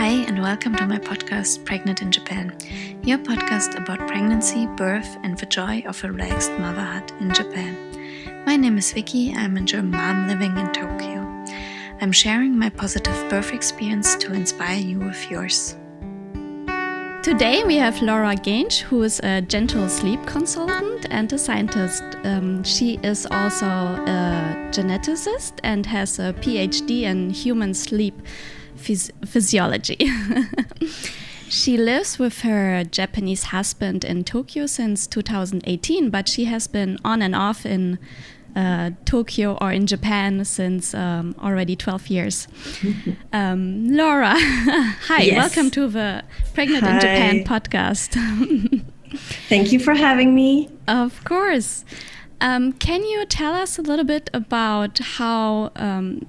Hi, and welcome to my podcast, Pregnant in Japan, your podcast about pregnancy, birth, and the joy of a relaxed motherhood in Japan. My name is Vicky. I'm a German mom living in Tokyo. I'm sharing my positive birth experience to inspire you with yours. Today we have Laura Gainche, who is a gentle sleep consultant and a scientist. She is also a geneticist and has a PhD in human sleep physiology. She lives with her Japanese husband in Tokyo since 2018, but she has been on and off in Tokyo or in Japan since already 12 years. Laura, hi, yes. Welcome to the Pregnant in Japan podcast. Thank you for having me. Of course. Can you tell us a little bit about how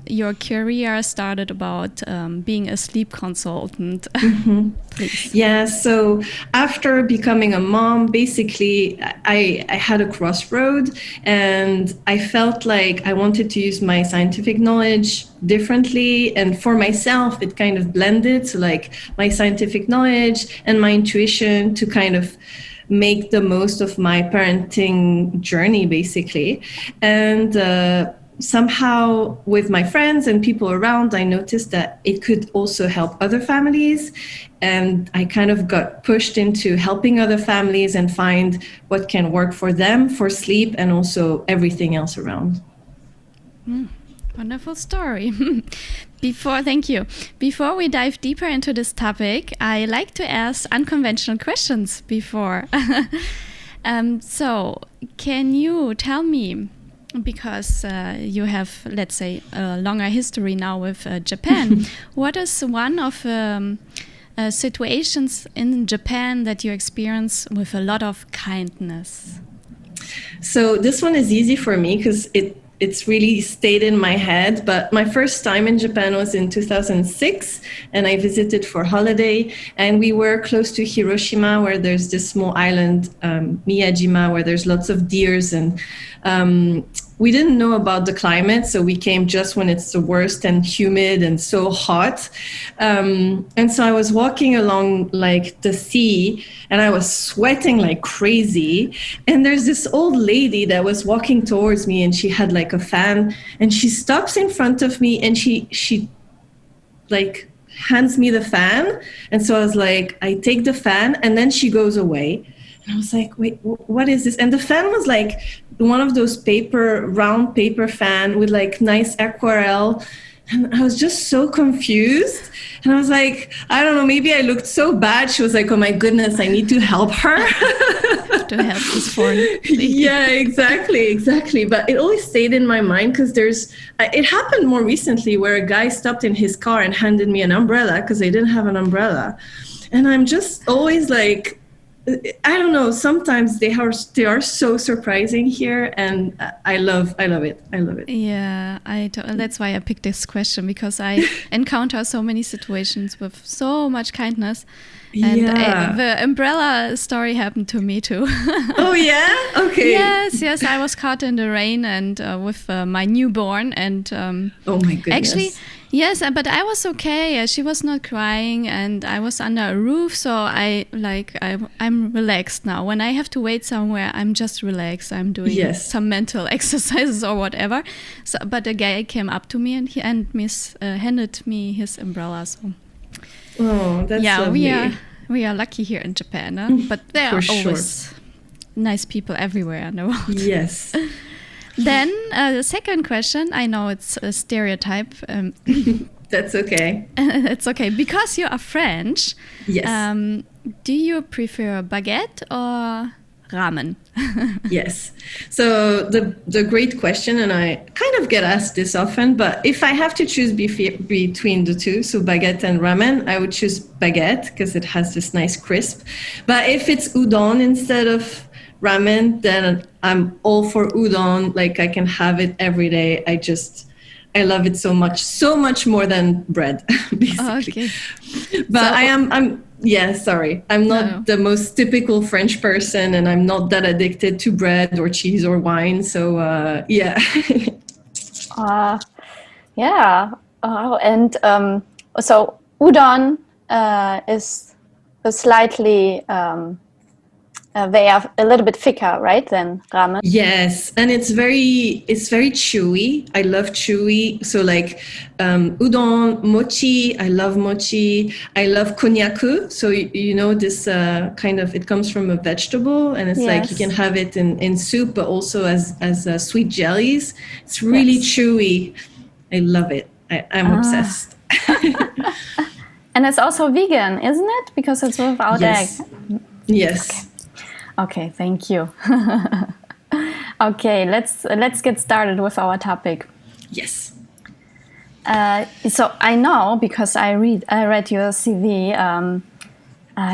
your career started about being a sleep consultant? Please. Yeah, so after becoming a mom, basically, I had a crossroad and I felt like I wanted to use my scientific knowledge differently. And for myself, it kind of blended. So like my scientific knowledge and my intuition to kind of make the most of my parenting journey, basically. And somehow with my friends and people around, I noticed that it could also help other families. And I kind of got pushed into helping other families and find what can work for them for sleep and also everything else around. Wonderful story. Thank you. Before we dive deeper into this topic, I like to ask unconventional questions before. So, can you tell me, because you have, let's say, a longer history now with Japan, what is one of situations in Japan that you experience with a lot of kindness? So this one is easy for me because it's really stayed in my head. But my first time in Japan was in 2006, and I visited for holiday. And we were close to Hiroshima, where there's this small island, Miyajima, where there's lots of deers. And we didn't know about the climate, so we came just when it's the worst and humid and so hot. And so I was walking along like the sea, and I was sweating like crazy. And there's this old lady that was walking towards me, and she had like a fan, and she stops in front of me, and she like hands me the fan. And so I was like, I take the fan, and then she goes away. And I was like, wait, what is this? And the fan was like one of those round paper fan with like nice aquarelle. And I was just so confused. And I was like, I don't know, maybe I looked so bad. She was like, oh my goodness, I need to help her. To help this foreign lady. Yeah, exactly. But it always stayed in my mind because it happened more recently where a guy stopped in his car and handed me an umbrella because I didn't have an umbrella. And I'm just always like, I don't know, sometimes they are so surprising here, and I love it. Yeah, that's why I picked this question, because I encounter so many situations with so much kindness. And the umbrella story happened to me too. Oh yeah? Okay. Yes, I was caught in the rain and with my newborn, and oh my goodness. Actually, yes, but I was okay. She was not crying, and I was under a roof, so I'm relaxed now. When I have to wait somewhere, I'm just relaxed. I'm doing some mental exercises or whatever. So, but a guy came up to me and he handed me his umbrella. So. Oh, that's lovely. We are lucky here in Japan, huh? But there are always nice people everywhere in the world. Yes. Then the second question, I know it's a stereotype. That's okay. It's okay. Because you are French, yes. Do you prefer baguette or ramen? Yes. So the great question, and I kind of get asked this often, but if I have to choose between the two, so baguette and ramen, I would choose baguette because it has this nice crisp. But if it's udon instead of ramen, then I'm all for udon. Like I can have it every day. I love it so much more than bread, basically. Okay. But I'm not the most typical French person, and I'm not that addicted to bread or cheese or wine. So yeah. So udon is slightly they are a little bit thicker, right, than ramen. Yes, and it's very chewy. I love chewy. So like udon, mochi. I love mochi. I love konnyaku. So you know this kind of, it comes from a vegetable, and it's like you can have it in soup, but also as sweet jellies. It's really chewy. I love it. I'm obsessed. And it's also vegan, isn't it? Because it's without egg. Yes. Okay, thank you. Okay, let's get started with our topic. Yes. So I know, because I read your CV.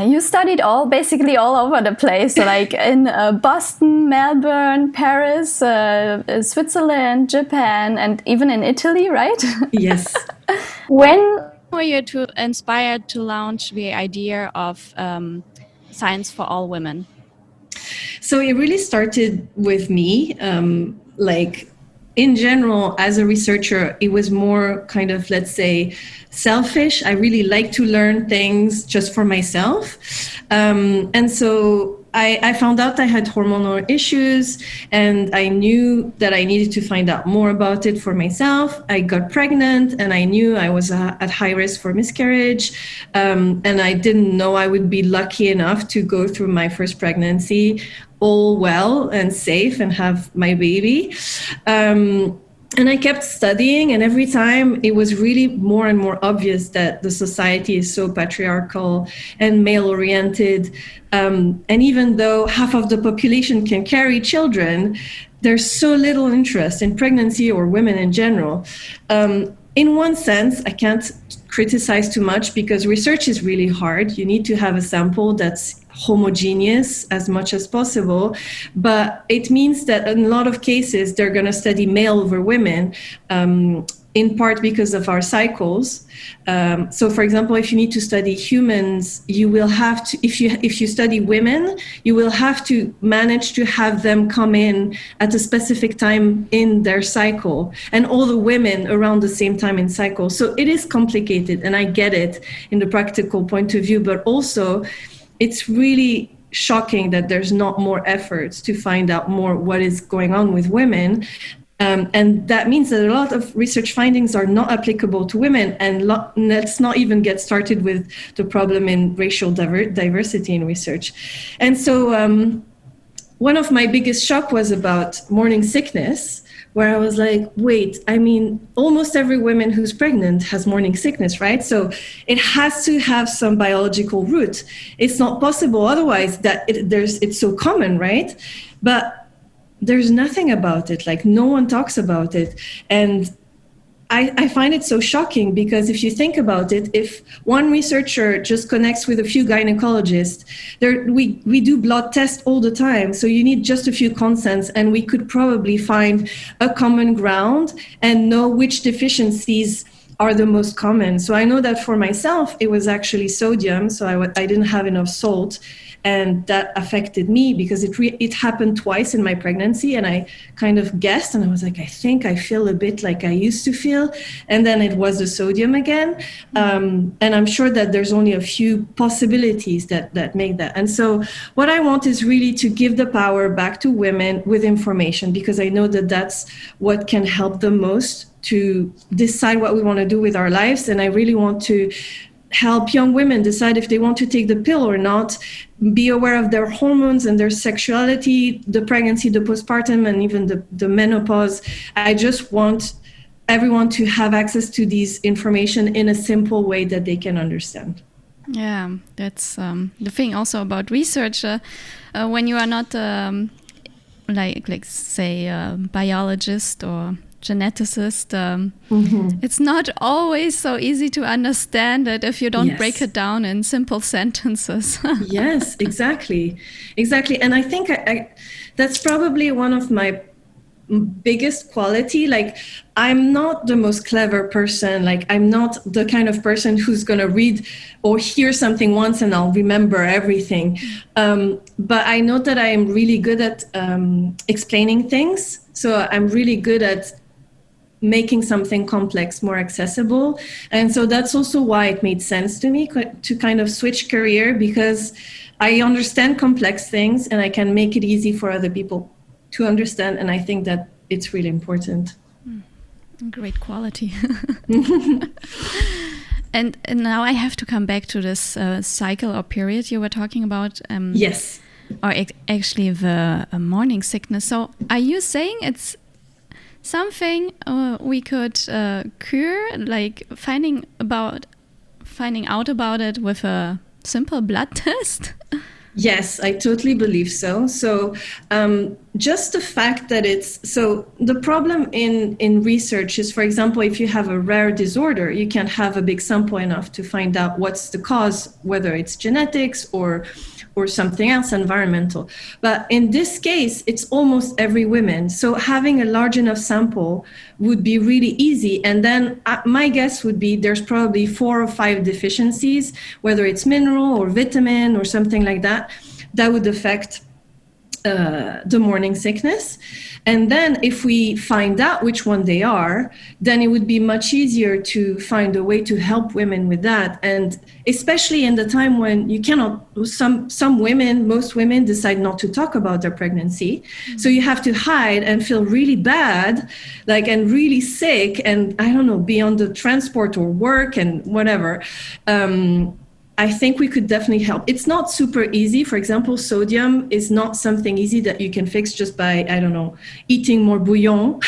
You studied basically all over the place, like in Boston, Melbourne, Paris, Switzerland, Japan, and even in Italy, right? Yes. When were you inspired to launch the idea of Science for All Women? So it really started with me. Like in general, as a researcher, it was more kind of, let's say, selfish. I really like to learn things just for myself. And so I found out I had hormonal issues, and I knew that I needed to find out more about it for myself. I got pregnant, and I knew I was at high risk for miscarriage. And I didn't know I would be lucky enough to go through my first pregnancy all well and safe and have my baby. And I kept studying, and every time it was really more and more obvious that the society is so patriarchal and male-oriented. And even though half of the population can carry children, there's so little interest in pregnancy or women in general. In one sense, I can't criticize too much, because research is really hard. You need to have a sample that's homogeneous as much as possible, but it means that in a lot of cases they're going to study male over women, in part because of our cycles. So for example, if you need to study humans, you will have to, if you study women, you will have to manage to have them come in at a specific time in their cycle, and all the women around the same time in cycle. So it is complicated, and I get it in the practical point of view, but also it's really shocking that there's not more efforts to find out more what is going on with women. And that means that a lot of research findings are not applicable to women. And let's not even get started with the problem in racial diversity in research. And so one of my biggest shock was about morning sickness, where I was like, wait, I mean, almost every woman who's pregnant has morning sickness, right? So it has to have some biological root. It's not possible otherwise that it's so common, right? But there's nothing about it, like no one talks about it. And I find it so shocking, because if you think about it, if one researcher just connects with a few gynecologists, we do blood tests all the time. So you need just a few consents, and we could probably find a common ground and know which deficiencies are the most common. So I know that for myself, it was actually sodium. So I didn't have enough salt. And that affected me, because it happened twice in my pregnancy, and I kind of guessed, and I was like, I think I feel a bit like I used to feel. And then it was the sodium again. And I'm sure that there's only a few possibilities that make that. And so what I want is really to give the power back to women with information, because I know that that's what can help them most to decide what we want to do with our lives. And I really want to help young women decide if they want to take the pill or not, be aware of their hormones and their sexuality, the pregnancy, the postpartum, and even the menopause. I just want everyone to have access to these information in a simple way that they can understand. Yeah, that's the thing also about research. When you are not like say a biologist or geneticist, it's not always so easy to understand it if you don't break it down in simple sentences. Yes, exactly. And I think that's probably one of my biggest quality. Like, I'm not the most clever person. Like, I'm not the kind of person who's going to read or hear something once and I'll remember everything. But I know that I am really good at explaining things. So I'm really good at making something complex more accessible. And so that's also why it made sense to me to kind of switch career, because I understand complex things and I can make it easy for other people to understand. And I think that it's really important. Great quality. And now I have to come back to this cycle or period you were talking about. Yes. Or actually the morning sickness. So are you saying it's something we could cure, like finding out about it with a simple blood test? Yes, I totally believe so. So just the fact that the problem in research is, for example, if you have a rare disorder, you can't have a big sample enough to find out what's the cause, whether it's genetics or something else, environmental. But in this case, it's almost every woman. So having a large enough sample would be really easy. And then my guess would be there's probably 4 or 5 deficiencies, whether it's mineral or vitamin or something like that, that would affect the morning sickness. And then if we find out which one they are, then it would be much easier to find a way to help women with that. And especially in the time when you cannot, some women, most women decide not to talk about their pregnancy. Mm-hmm. So you have to hide and feel really bad, and really sick, and I don't know, be on the transport or work and whatever. I think we could definitely help. It's not super easy. For example, sodium is not something easy that you can fix just by, I don't know, eating more bouillon.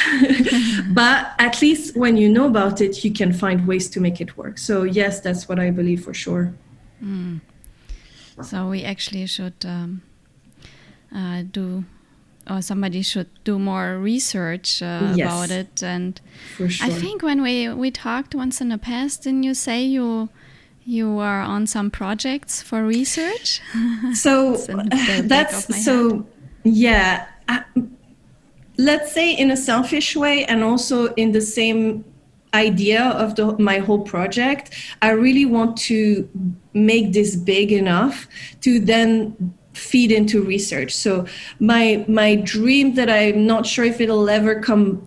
But at least when you know about it, you can find ways to make it work. So yes, that's what I believe for sure. Mm. So we actually should somebody should do more research about it. And for sure. I think when we talked once in the past, didn't you say you are on some projects for research? So yeah. Let's say in a selfish way, and also in the same idea of my whole project, I really want to make this big enough to then feed into research. So my dream that I'm not sure if it'll ever come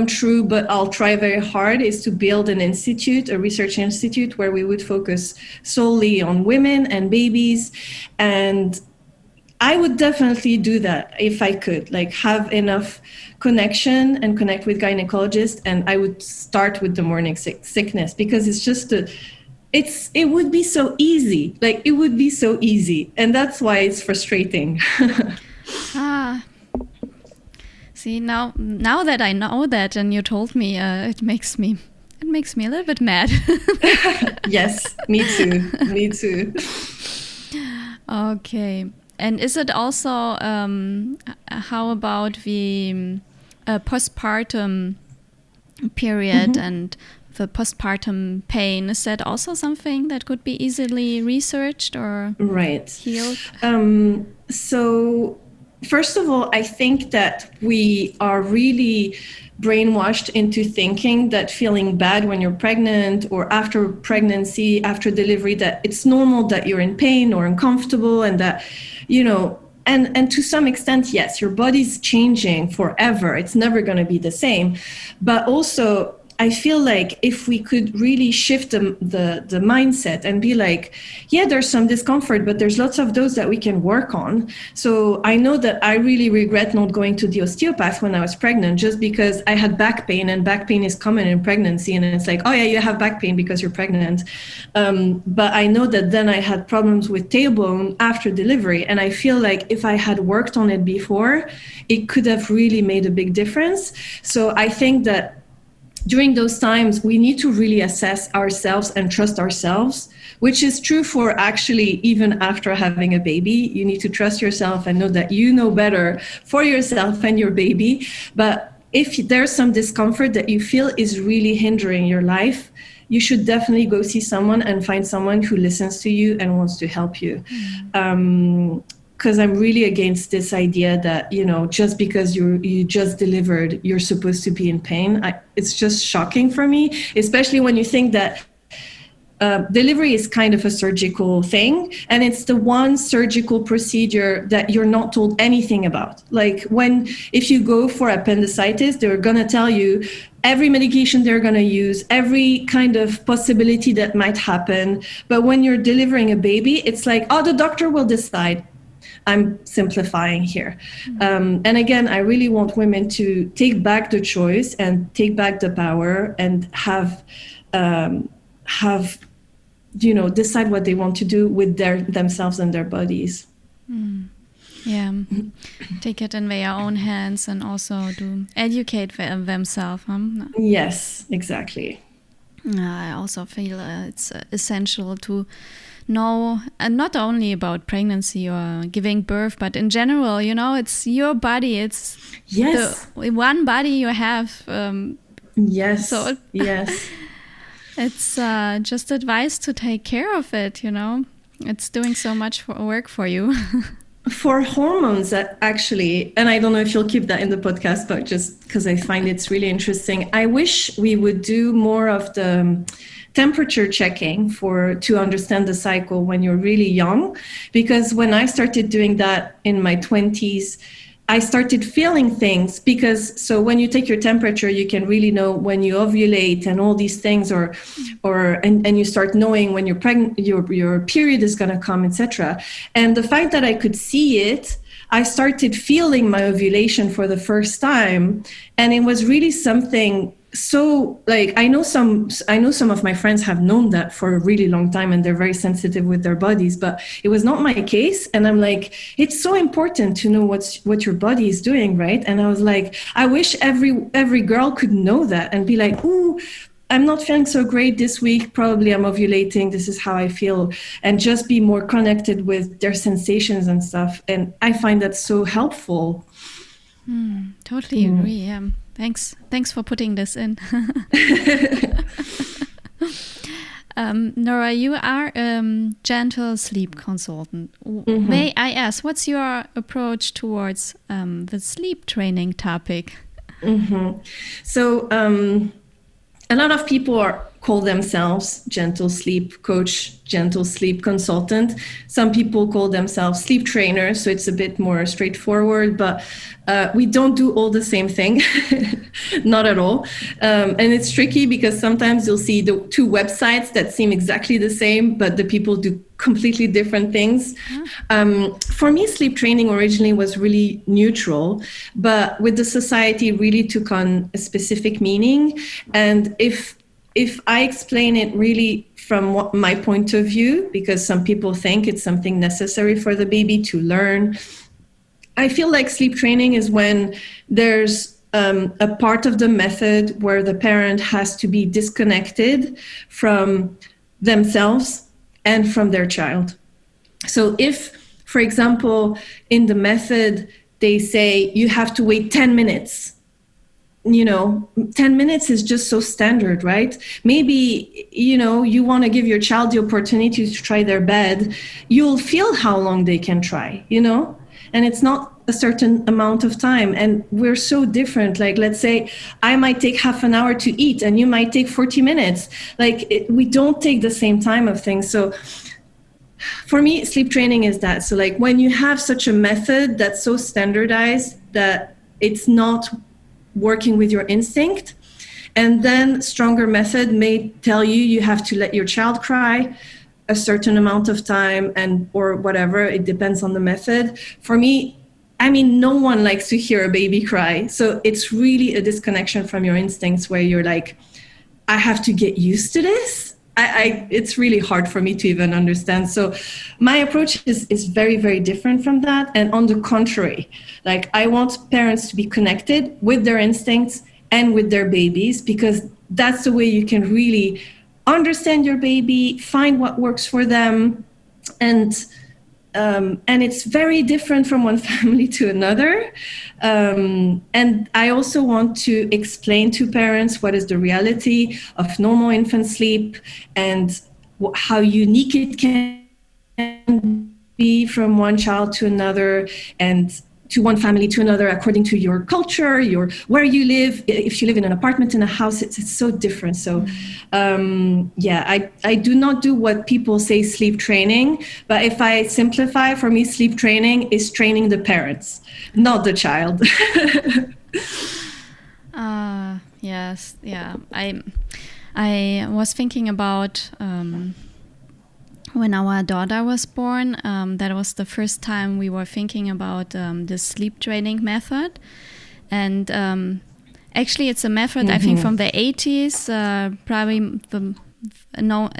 true, but I'll try very hard, is to build an institute, a research institute, where we would focus solely on women and babies. And I would definitely do that if I could, have enough connection and connect with gynecologists. And I would start with the morning sickness, because it's just it would be so easy. It would be so easy. And that's why it's frustrating. See, now that I know that, and you told me, it makes me a little bit mad. Yes, me too. Okay. And is it also, how about the postpartum period and the postpartum pain? Is that also something that could be easily researched or healed? So first of all, I think that we are really brainwashed into thinking that feeling bad when you're pregnant or after pregnancy, after delivery, that it's normal that you're in pain or uncomfortable, and that, and to some extent, yes, your body's changing forever. It's never going to be the same. But also, I feel like if we could really shift the mindset and be like, yeah, there's some discomfort, but there's lots of those that we can work on. So I know that I really regret not going to the osteopath when I was pregnant, just because I had back pain, and back pain is common in pregnancy. And it's like, oh yeah, you have back pain because you're pregnant. But I know that then I had problems with tailbone after delivery. And I feel like if I had worked on it before, it could have really made a big difference. So I think that during those times, we need to really assess ourselves and trust ourselves, which is true for actually even after having a baby. You need to trust yourself and know that you know better for yourself and your baby. But if there's some discomfort that you feel is really hindering your life, you should definitely go see someone and find someone who listens to you and wants to help you. Because I'm really against this idea that, just because you just delivered, you're supposed to be in pain. It's just shocking for me, especially when you think that delivery is kind of a surgical thing, and it's the one surgical procedure that you're not told anything about. If you go for appendicitis, they're going to tell you every medication they're going to use, every kind of possibility that might happen. But when you're delivering a baby, it's like, oh, the doctor will decide. I'm simplifying here. And again, I really want women to take back the choice and take back the power and have decide what they want to do with themselves and their bodies. Yeah, take it in their own hands and also to educate themselves. Yes, exactly. I also feel it's essential to know not only about pregnancy or giving birth, but in general, it's your body. It's the one body you have. Yes. So yes. It's just advice to take care of it. It's doing so much work for you. For hormones, actually, and I don't know if you'll keep that in the podcast, but just because I find it's really interesting, I wish we would do more of the temperature checking to understand the cycle when you're really young. Because when I started doing that in my 20s, I started feeling things so when you take your temperature, you can really know when you ovulate and all these things, and you start knowing when you're pregnant, your period is going to come, etc. And the fact that I could see it, I started feeling my ovulation for the first time, and it was really something. So I know some of my friends have known that for a really long time and they're very sensitive with their bodies, but it was not my case. And I'm like, it's so important to know what your body is doing, right? And I was like, I wish every girl could know that and be like, ooh, I'm not feeling so great this week, probably I'm ovulating, this is how I feel, and just be more connected with their sensations and stuff. And I find that so helpful. Totally agree. Yeah. Thanks for putting this in. Nora, you are a gentle sleep consultant. May I ask, what's your approach towards the sleep training topic? So a lot of people call themselves gentle sleep coach, gentle sleep consultant. Some people call themselves sleep trainers, so it's a bit more straightforward, but we don't do all the same thing, not at all. And it's tricky because sometimes you'll see the two websites that seem exactly the same, but the people do completely different things. For me, sleep training originally was really neutral, but with the society really took on a specific meaning. And if I explain it really from my point of view, because some people think it's something necessary for the baby to learn, I feel like sleep training is when there's a part of the method where the parent has to be disconnected from themselves and from their child. So if, for example, in the method, they say you have to wait 10 minutes, 10 minutes is just so standard, right? Maybe, you want to give your child the opportunity to try their bed. You'll feel how long they can try, and it's not a certain amount of time. And we're so different. Like, let's say I might take half an hour to eat and you might take 40 minutes. We don't take the same time of things. So for me, sleep training is that. So when you have such a method that's so standardized that it's not working with your instinct, and then stronger method may tell you have to let your child cry a certain amount of time or whatever, it depends on the method. For me, no one likes to hear a baby cry, so it's really a disconnection from your instincts where you're like, I have to get used to this. It's really hard for me to even understand. So my approach is very, very different from that. And on the contrary, I want parents to be connected with their instincts and with their babies, because that's the way you can really understand your baby, find what works for them. And it's very different from one family to another. And I also want to explain to parents what is the reality of normal infant sleep and how unique it can be from one child to another, and to one family to another, according to your culture, where you live. If you live in an apartment, in a house, it's so different. So I do not do what people say sleep training, but if I simplify, for me, sleep training is training the parents, not the child. Yes. Yeah. I was thinking about when our daughter was born. That was the first time we were thinking about the sleep training method, and actually, it's a method I think from the 80s. Probably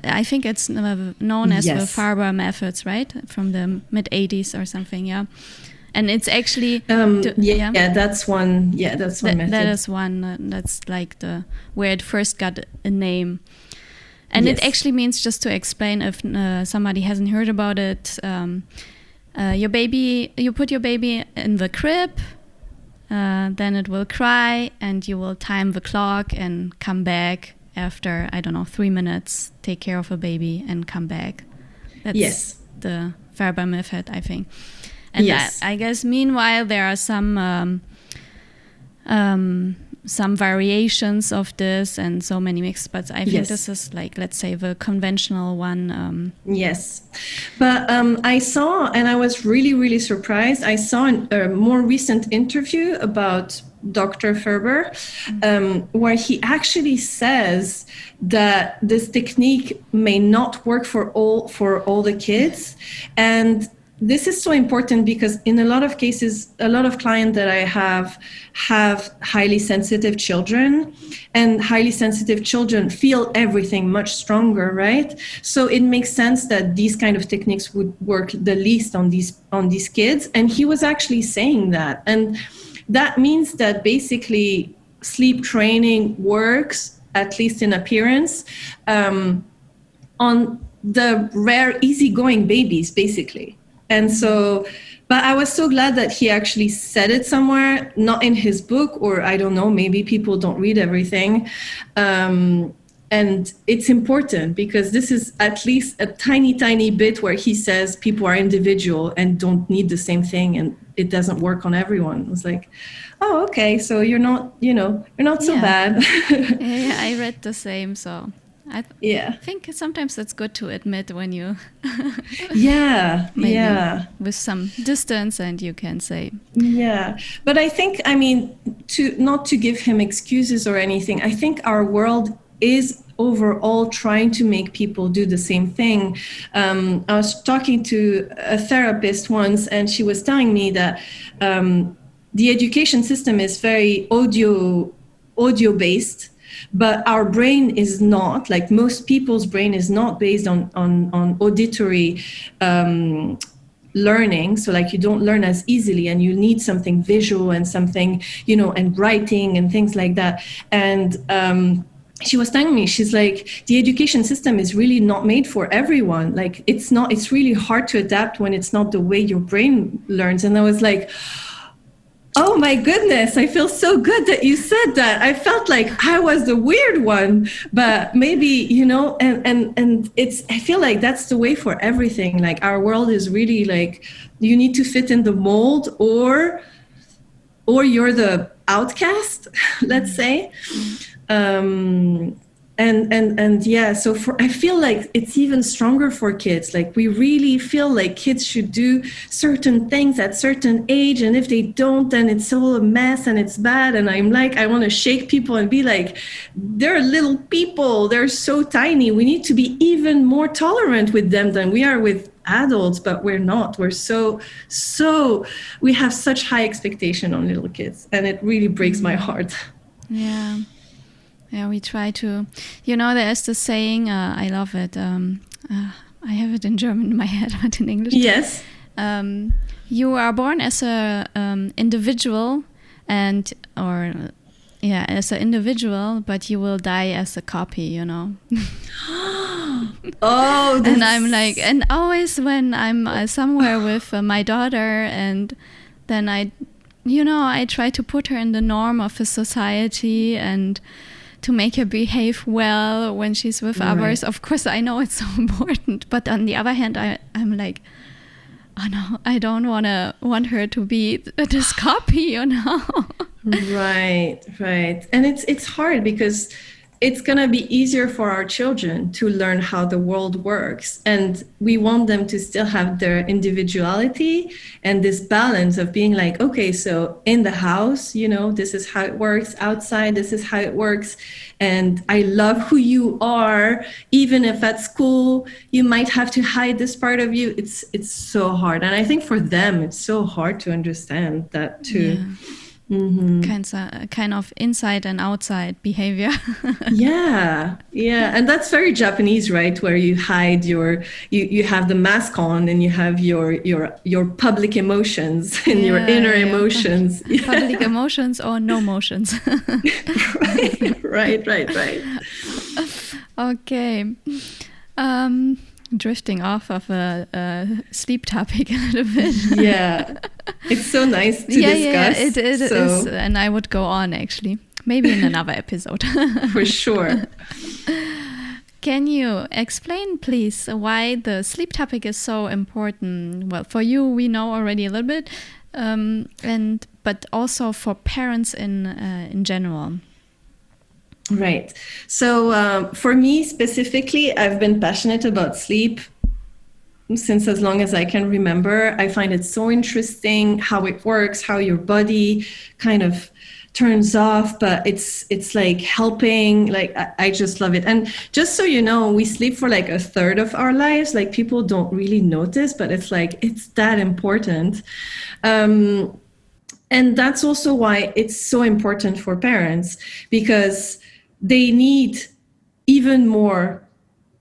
I think it's known as the Ferber methods, right? From the mid 80s or something. Yeah. And it's actually that's one. Yeah, that's one method. That is one. That's like where it first got a name, and it actually means, just to explain if somebody hasn't heard about it, you put your baby in the crib, then it will cry, and you will time the clock and come back after 3 minutes. Take care of a baby and come back. That's the Ferber method, I think. And I guess meanwhile there are some variations of this and so many mixed, but I think this is like, let's say, the conventional one. Yes. But I saw, and I was really, really surprised, I saw a more recent interview about Dr. Ferber, where he actually says that this technique may not work for all the kids. And this is so important because in a lot of cases, a lot of clients that I have highly sensitive children, and highly sensitive children feel everything much stronger, right? So it makes sense that these kind of techniques would work the least on these kids. And he was actually saying that. And that means that basically sleep training works, at least in appearance, on the rare easygoing babies, basically. And so, but I was so glad that he actually said it somewhere, not in his book, or I don't know, maybe people don't read everything. And it's important because this is at least a tiny, tiny bit where he says people are individual and don't need the same thing, and it doesn't work on everyone. It was like, oh, okay, so you're not so bad. Yeah, I read the same, so I think sometimes it's good to admit when you with some distance, and you can say but I think, I mean, not to give him excuses or anything, I think our world is overall trying to make people do the same thing. I was talking to a therapist once, and she was telling me that the education system is very audio based, but our brain is not, like most people's brain is not based on auditory learning. So like you don't learn as easily, and you need something visual and something, and writing and things like that. And she was telling me, she's like, the education system is really not made for everyone. Like it's really hard to adapt when it's not the way your brain learns. And I was like, oh my goodness, I feel so good that you said that. I felt like I was the weird one, but maybe, and I feel like that's the way for everything. Like our world is really like, you need to fit in the mold, or you're the outcast, let's say. So I feel like it's even stronger for kids. Like we really feel like kids should do certain things at certain age, and if they don't, then it's all a mess and it's bad. And I'm like, I want to shake people and be like, they're little people, they're so tiny. We need to be even more tolerant with them than we are with adults, but we're not. We're so we have such high expectation on little kids, and it really breaks my heart. Yeah, we try to, there's the saying, I love it. I have it in German in my head, but in English. Yes. You are born as a individual, as an individual, but you will die as a copy, Oh, and I'm like, and always when I'm somewhere with my daughter, and then I try to put her in the norm of a society and to make her behave well when she's with others. Of course, I know it's so important, but on the other hand, I'm like, oh no, I don't want her to be this copy, Right. And it's hard because it's going to be easier for our children to learn how the world works. And we want them to still have their individuality and this balance of being like, okay, so in the house, this is how it works. Outside, this is how it works. And I love who you are. Even if at school, you might have to hide this part of you. It's so hard. And I think for them, it's so hard to understand that too. Yeah. Kind of inside and outside behavior. yeah and that's very Japanese, right, where you hide you have the mask on and you have your public emotions and your inner emotions. Public emotions or no motions. right. Okay. Drifting off of a sleep topic a little bit. Yeah, it's so nice to discuss. Yeah, it is, and I would go on actually, maybe in another episode. For sure. Can you explain, please, why the sleep topic is so important? Well, for you, we know already a little bit, but also for parents in general. Right. So for me specifically, I've been passionate about sleep since as long as I can remember. I find it so interesting how it works, how your body kind of turns off, but it's like helping. Like I just love it. And just so you know, we sleep for like a third of our lives. Like people don't really notice, but it's that important. And that's also why it's so important for parents, because they need even more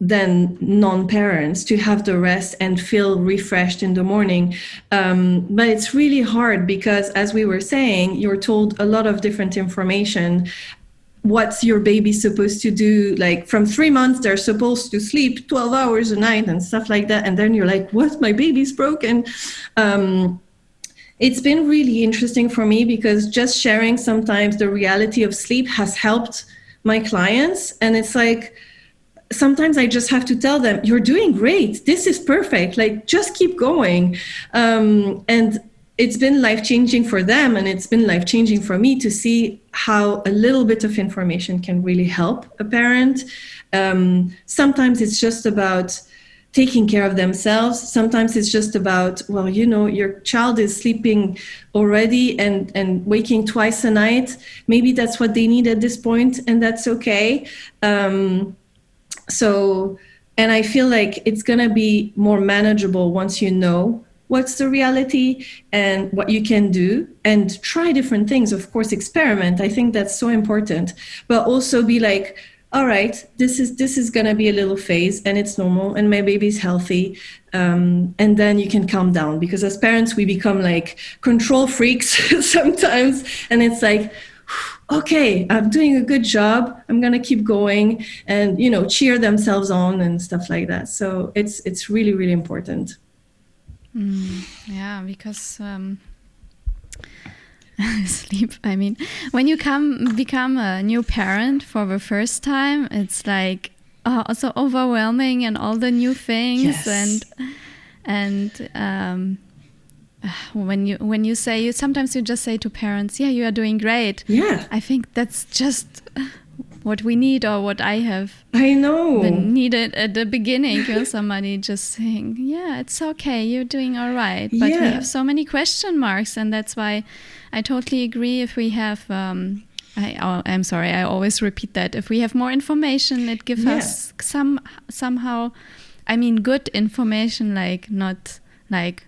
than non-parents to have the rest and feel refreshed in the morning. But it's really hard because, as we were saying, you're told a lot of different information. What's your baby supposed to do? Like from 3 months, they're supposed to sleep 12 hours a night and stuff like that. And then you're like, what? My baby's broken. It's been really interesting for me because just sharing sometimes the reality of sleep has helped my clients. And it's like, sometimes I just have to tell them, you're doing great. This is perfect. Like, just keep going. And it's been life-changing for them. And it's been life-changing for me to see how a little bit of information can really help a parent. Sometimes it's just about taking care of themselves. Sometimes it's just about, well, your child is sleeping already and waking twice a night. Maybe that's what they need at this point, and that's okay. And I feel like it's going to be more manageable once you know what's the reality and what you can do, and try different things. Of course, experiment. I think that's so important, but also be like, all right, this is going to be a little phase and it's normal and my baby's healthy. And then you can calm down, because as parents, we become like control freaks sometimes. And it's like, okay, I'm doing a good job. I'm going to keep going, and, cheer themselves on and stuff like that. So it's really, really important. Yeah, because sleep. I mean, when you become a new parent for the first time, it's like also overwhelming, and all the new things. Yes. And when you say, sometimes you just say to parents, yeah, you are doing great. Yeah, I think that's just what we need, or what I know needed at the beginning. Somebody just saying, yeah, it's okay, you're doing all right. But we have so many question marks, and that's why I totally agree. If we have, I'm sorry, I always repeat that. If we have more information, it gives us somehow, good information, like not like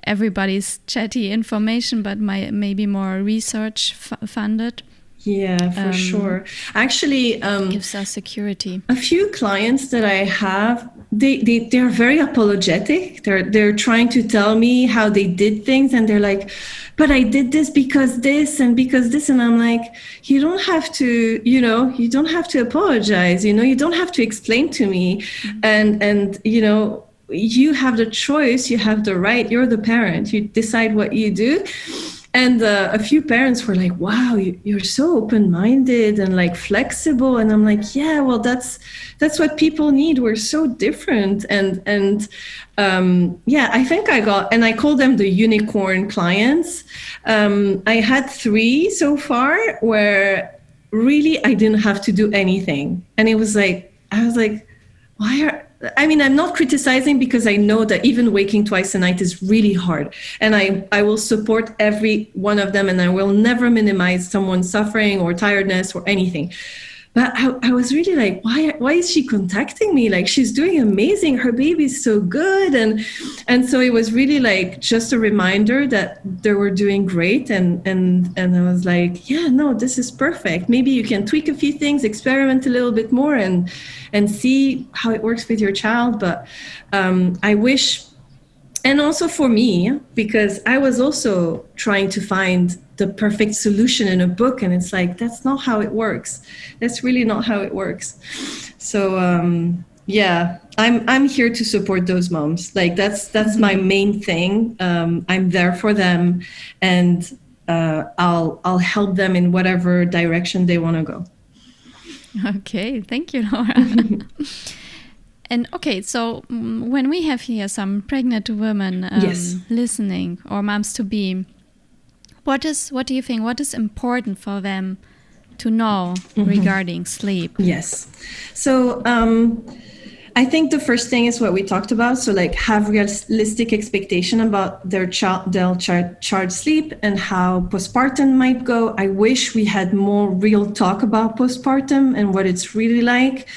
everybody's chatty information, but maybe more research funded. Yeah, for sure. Actually, gives us security. A few clients that I have, they're very apologetic. They're trying to tell me how they did things, and they're like, but I did this because this and because this. And I'm like, you don't have to, you don't have to apologize. You don't have to explain to me. Mm-hmm. And you have the choice, you have the right, you're the parent, you decide what you do. And a few parents were like, wow, you're so open-minded and like flexible. And I'm like, yeah, well, that's what people need. We're so different. And I think I call them the unicorn clients. I had 3 so far where really, I didn't have to do anything. And it was like, I was like, I'm not criticizing, because I know that even waking twice a night is really hard. And I will support every one of them, and I will never minimize someone's suffering or tiredness or anything. But I was really like, why is she contacting me? Like, she's doing amazing. Her baby's so good. And so it was really like just a reminder that they were doing great. And I was like, yeah, no, this is perfect. Maybe you can tweak a few things, experiment a little bit more, and see how it works with your child. But I wish, and also for me, because I was also trying to find the perfect solution in a book, and it's like, that's not how it works. That's really not how it works. So yeah, I'm here to support those moms. Like, that's my main thing. I'm there for them, and I'll help them in whatever direction they want to go. Okay, thank you, Laura. And okay, so when we have here some pregnant women Yes. listening, or moms to be, what do you think? What is important for them to know regarding sleep? Yes. So I think the first thing is what we talked about. So like, have realistic expectation about their child sleep and how postpartum might go. I wish we had more real talk about postpartum and what it's really like.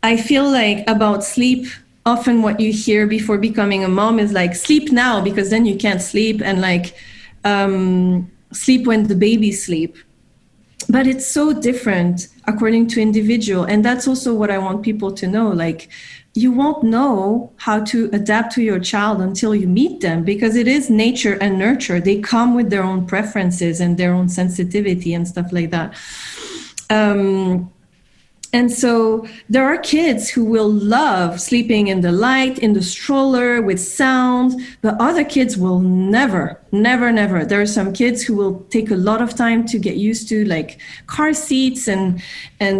I feel like about sleep, often what you hear before becoming a mom is like, sleep now, because then you can't sleep, and like sleep when the babies sleep. But it's so different according to individual. And that's also what I want people to know. Like, you won't know how to adapt to your child until you meet them, because it is nature and nurture. They come with their own preferences and their own sensitivity and stuff like that. And so there are kids who will love sleeping in the light, in the stroller, with sound, but other kids will never. There are some kids who will take a lot of time to get used to like car seats, and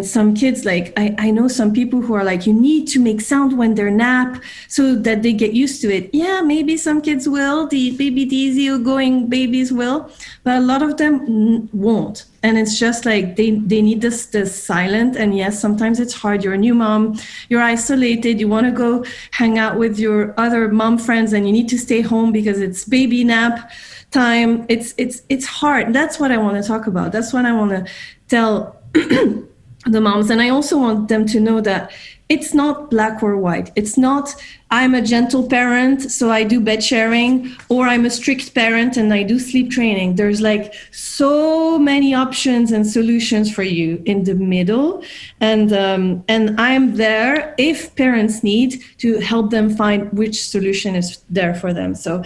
some kids, like I know some people who are like, you need to make sound when they nap so that they get used to it. Yeah, maybe some kids will, the easygoing babies will, but a lot of them won't. And it's just like they need this silent. And yes, sometimes it's hard. You're a new mom, you're isolated, you want to go hang out with your other mom friends, and you need to stay home because it's baby nap time. It's hard. That's what I want to talk about. That's what I want to tell the moms. And I also want them to know that it's not black or white. It's not, I'm a gentle parent, so I do bed sharing, or I'm a strict parent and I do sleep training. There's like so many options and solutions for you in the middle. And I'm there if parents need to help them find which solution is there for them. So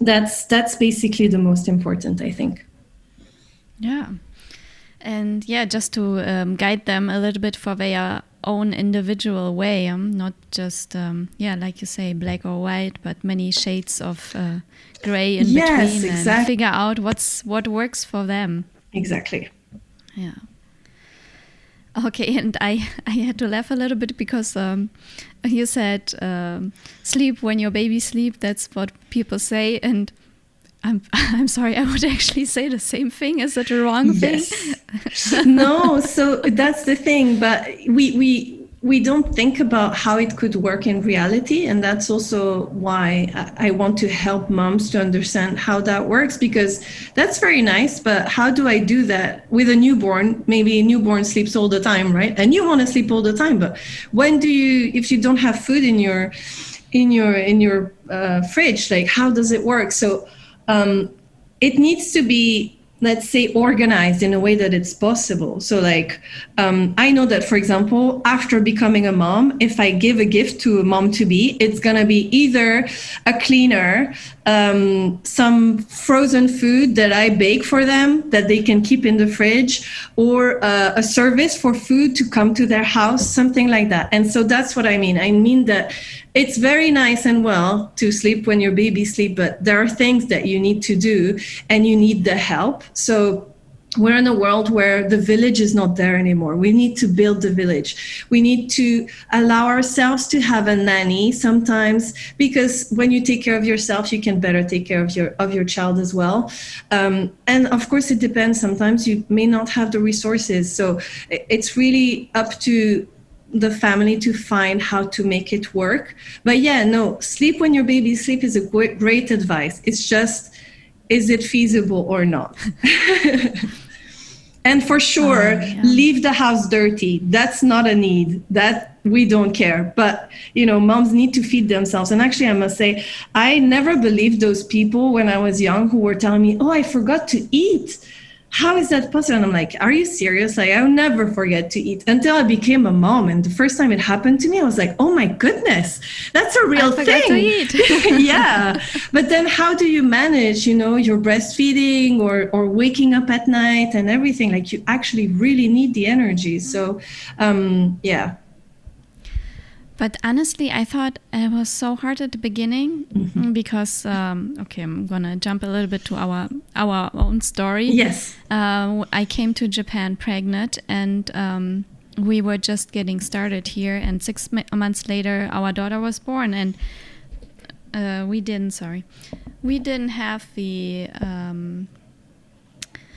that's basically the most important, I think. Yeah. And yeah, just to guide them a little bit for their own individual way, not just, like you say, black or white, but many shades of gray in between, exactly. And figure out what works for them. Exactly. Yeah. Okay, and I had to laugh a little bit because you said sleep when your baby sleep. That's what people say, and I'm sorry, I would actually say the same thing. Is that a wrong thing? No, so that's the thing. But we don't think about how it could work in reality. And that's also why I want to help moms to understand how that works, because that's very nice. But how do I do that with a newborn? Maybe a newborn sleeps all the time, right? And you want to sleep all the time. But when do you, if you don't have food in your fridge, like how does it work? So it needs to be, let's say, organized in a way that it's possible. So like, I know that, for example, after becoming a mom, if I give a gift to a mom-to-be, it's going to be either a cleaner, some frozen food that I bake for them that they can keep in the fridge, or a service for food to come to their house, something like that. And so that's what I mean. I mean that it's very nice and well to sleep when your baby sleep, but there are things that you need to do and you need the help. So we're in a world where the village is not there anymore. We need to build the village. We need to allow ourselves to have a nanny sometimes, because when you take care of yourself, you can better take care of your child as well. And of course, it depends. Sometimes you may not have the resources. So it's really up to the family to find how to make it work. But yeah, no, sleep when your baby sleep is a great advice. It's just, is it feasible or not? And for sure, leave the house dirty. That's not a need. That we don't care. But, moms need to feed themselves. And actually, I must say, I never believed those people when I was young who were telling me, oh, I forgot to eat. How is that possible? And I'm like, are you serious? Like, I'll never forget to eat, until I became a mom. And the first time it happened to me, I was like, oh my goodness, that's a real thing. I forgot to eat. Yeah. But then how do you manage, your breastfeeding or waking up at night and everything? Like, you actually really need the energy. So, yeah. But honestly, I thought it was so hard at the beginning because, okay, I'm going to jump a little bit to our own story. Yes. I came to Japan pregnant, and we were just getting started here. And 6 months later, our daughter was born. And we didn't have the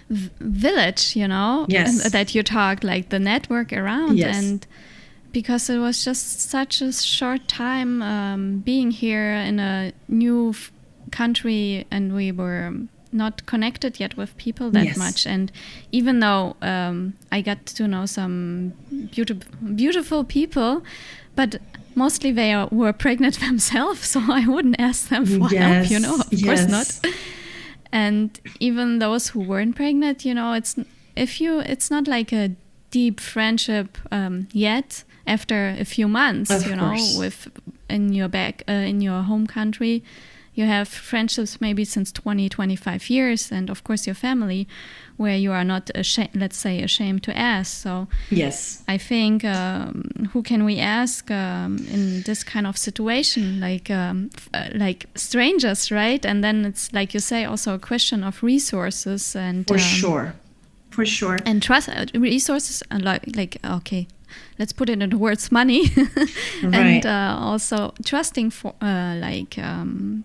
village, yes, that you talked, like the network around. Yes. And because it was just such a short time being here in a new country, and we were not connected yet with people that much. And even though I got to know some beautiful people, but mostly they were pregnant themselves, so I wouldn't ask them for help, of course not. And even those who weren't pregnant, it's not like a deep friendship yet. After a few months, in your home country, you have friendships maybe since 20, 25 years, and of course your family, where you are not ashamed to ask. So yes, I think who can we ask in this kind of situation, like strangers, right? And then it's, like you say, also a question of resources and for sure, and trust resources, okay. Let's put it into words, money, and also trusting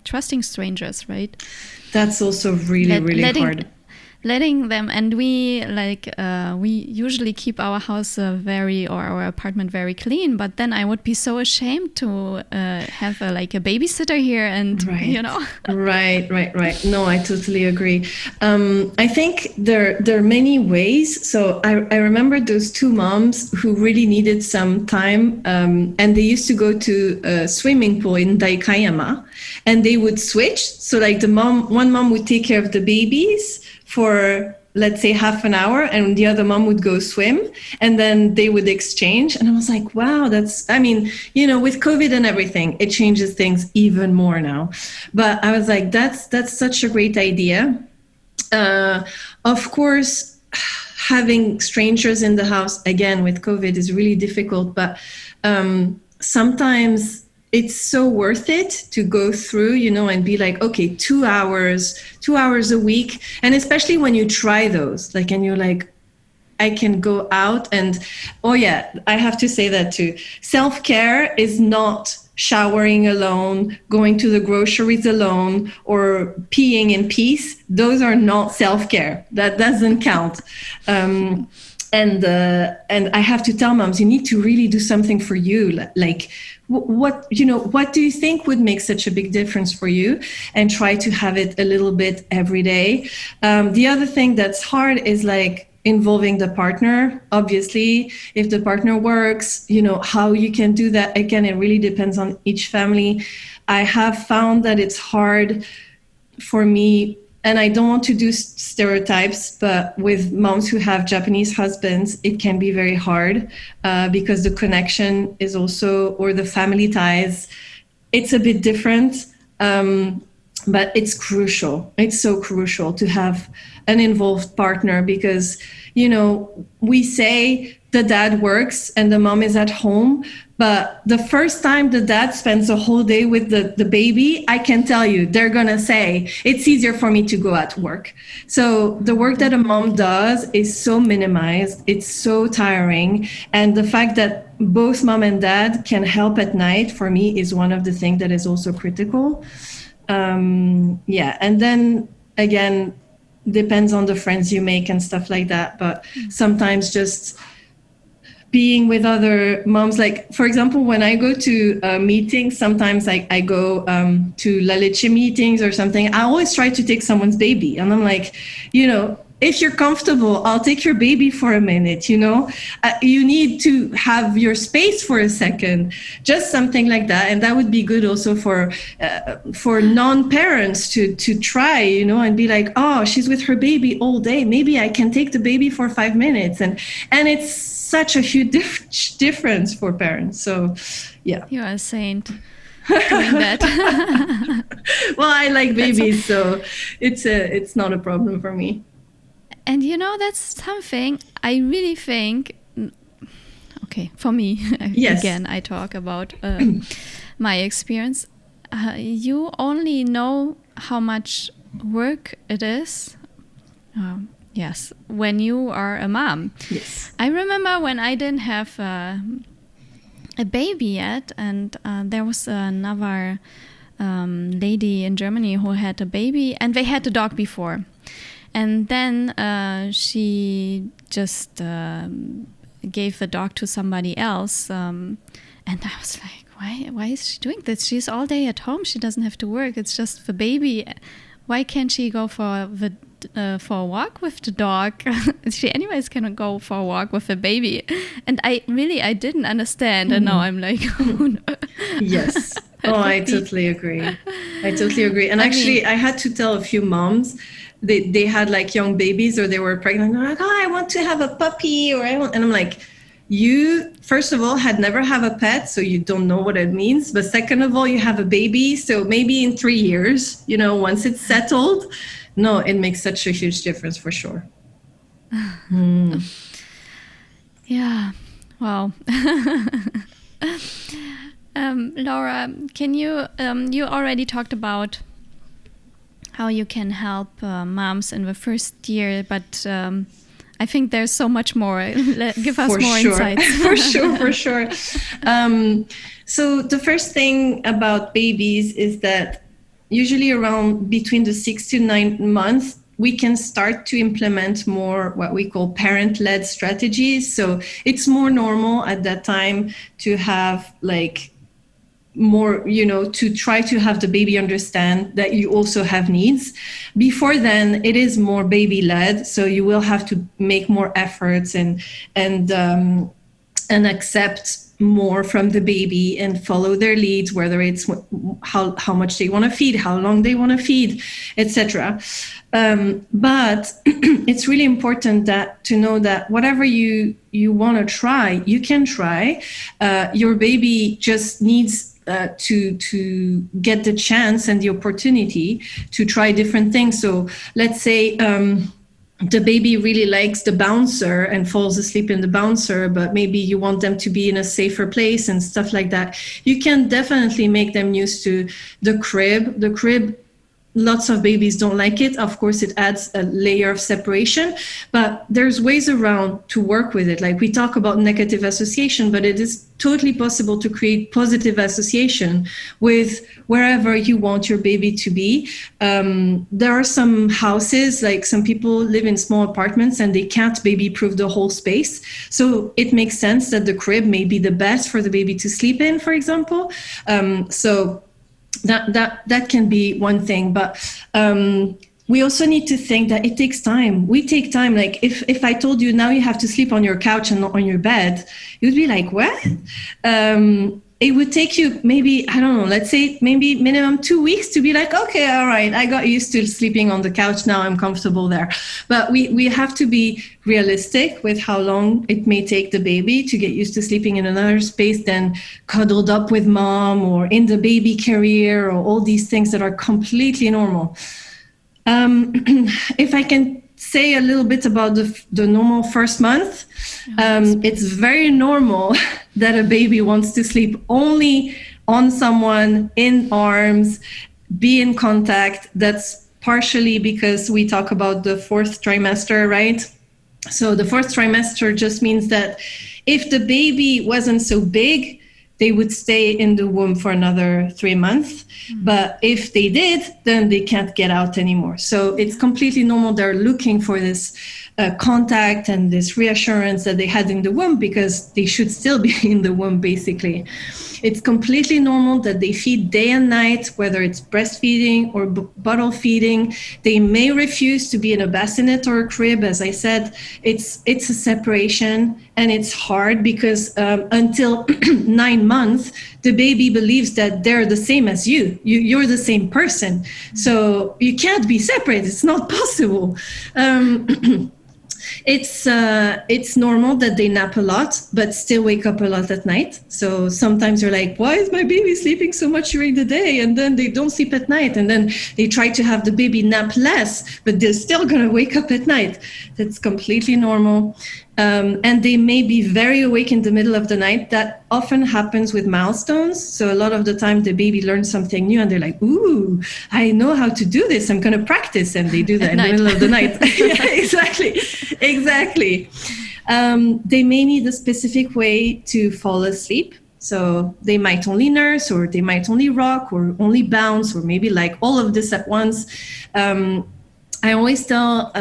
trusting strangers, right? That's also really hard. Letting them, and we usually keep our house our apartment very clean, but then I would be so ashamed to have a babysitter here, and Right. No, I totally agree. I think there are many ways. So I remember those two moms who really needed some time, and they used to go to a swimming pool in Daikayama, and they would switch. So one mom would take care of the babies for, let's say, half an hour, and the other mom would go swim, and then they would exchange. And I was like, wow, with COVID and everything, it changes things even more now. But I was like, that's such a great idea. Of course, having strangers in the house, again, with COVID is really difficult, but sometimes it's so worth it to go through, and be like, okay, 2 hours a week. And especially when you try those, and you're like, I can go out and, I have to say that too. Self-care is not showering alone, going to the groceries alone, or peeing in peace. Those are not self-care. That doesn't count. And I have to tell moms, you need to really do something for you. What do you think would make such a big difference for you, and try to have it a little bit every day. The other thing that's hard is involving the partner. Obviously, if the partner works, how you can do that. Again, it really depends on each family. I have found that it's hard for me, and I don't want to do stereotypes, but with moms who have Japanese husbands, it can be very hard because the connection is also, or the family ties, it's a bit different. But it's crucial. It's so crucial to have an involved partner, because, we say the dad works and the mom is at home. But the first time the dad spends a whole day with the baby, I can tell you, they're going to say, it's easier for me to go at work. So the work that a mom does is so minimized. It's so tiring. And the fact that both mom and dad can help at night, for me, is one of the things that is also critical. Yeah. And then again, depends on the friends you make and stuff like that. But sometimes just being with other moms, like for example, when I go to meetings, sometimes I go to La Leche meetings or something, I always try to take someone's baby. And I'm like, you know, if you're comfortable, I'll take your baby for a minute, you know, you need to have your space for a second, just something like that. And that would be good also for non-parents to try, you know, and be like, oh, she's with her baby all day. Maybe I can take the baby for 5 minutes. And it's such a huge difference for parents. So, yeah. You are a saint doing that. Well, I like babies, so it's not a problem for me. And you know, that's something I really think, okay, for me, yes. Again, I talk about my experience. You only know how much work it is. Yes, when you are a mom. Yes. I remember when I didn't have a baby yet, and there was another lady in Germany who had a baby, and they had a dog before. And then she just gave the dog to somebody else. And I was like, why is she doing this? She's all day at home. She doesn't have to work. It's just the baby. Why can't she go for a walk with the dog? She anyways can go for a walk with the baby. And I didn't understand. And now I'm like, oh no. Yes. Oh, I totally agree. And actually, I had to tell a few moms, they had like young babies or they were pregnant. They're like, oh, I want to have a puppy, and I'm like, you, first of all, had never have a pet, so you don't know what it means. But second of all, you have a baby, so maybe in 3 years, you know, once it's settled, no, it makes such a huge difference for sure. Yeah. Wow. Laura, can you already talked about how you can help moms in the first year, but I think there's so much more. Give us more insights. For sure. So the first thing about babies is that usually around between the 6 to 9 months, we can start to implement more what we call parent-led strategies. So it's more normal at that time to have like more, you know, to try to have the baby understand that you also have needs. Before then, it is more baby-led, so you will have to make more efforts and accept more from the baby and follow their leads, whether it's how much they want to feed, how long they want to feed, etc. But it's really important to know that whatever you want to try, you can try. Your baby just needs to get the chance and the opportunity to try different things. So let's say the baby really likes the bouncer and falls asleep in the bouncer, but maybe you want them to be in a safer place and stuff like that. You can definitely make them used to the crib. The crib, lots of babies don't like it. Of course, it adds a layer of separation, but there's ways around to work with it. Like we talk about negative association, but it is totally possible to create positive association with wherever you want your baby to be. There are some houses, like some people live in small apartments and they can't baby-proof the whole space. So it makes sense that the crib may be the best for the baby to sleep in, for example. So that can be one thing, but we also need to think that it takes time. We take time. Like if I told you now you have to sleep on your couch and not on your bed, you'd be like, what? It would take you maybe, I don't know, let's say maybe minimum 2 weeks to be like, okay, all right, I got used to sleeping on the couch. Now I'm comfortable there. But we have to be realistic with how long it may take the baby to get used to sleeping in another space than cuddled up with mom or in the baby carrier or all these things that are completely normal. If I can say a little bit about the normal first month. It's very normal that a baby wants to sleep only on someone, in arms, be in contact. That's partially because we talk about the fourth trimester, right? So the fourth trimester just means that if the baby wasn't so big, they would stay in the womb for another 3 months. But if they did, then they can't get out anymore. So it's completely normal. They're looking for this contact and this reassurance that they had in the womb, because they should still be in the womb, basically. It's completely normal that they feed day and night, whether it's breastfeeding or bottle feeding. They may refuse to be in a bassinet or a crib. As I said, it's a separation, and it's hard because until 9 months, the baby believes that they're the same as you. You're the same person. So you can't be separate. It's not possible. It's normal that they nap a lot, but still wake up a lot at night. So sometimes you're like, why is my baby sleeping so much during the day? And then they don't sleep at night. And then they try to have the baby nap less, but they're still going to wake up at night. That's completely normal. And they may be very awake in the middle of the night. That often happens with milestones. So a lot of the time the baby learns something new and they're like, ooh, I know how to do this. I'm going to practice. And they do that in the middle of the night. Yeah, exactly. They may need a specific way to fall asleep. So they might only nurse, or they might only rock, or only bounce, or maybe like all of this at once. I always tell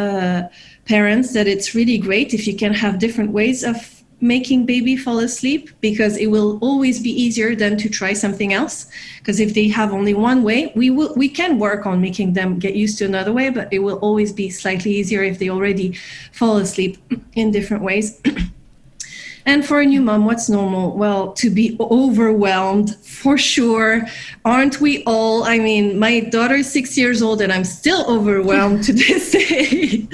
parents that it's really great if you can have different ways of making baby fall asleep, because it will always be easier than to try something else. Because if they have only one way, we can work on making them get used to another way, but it will always be slightly easier if they already fall asleep in different ways. And for a new mom, what's normal? Well, to be overwhelmed, for sure. Aren't we all? I mean, my daughter is 6 years old and I'm still overwhelmed to this day.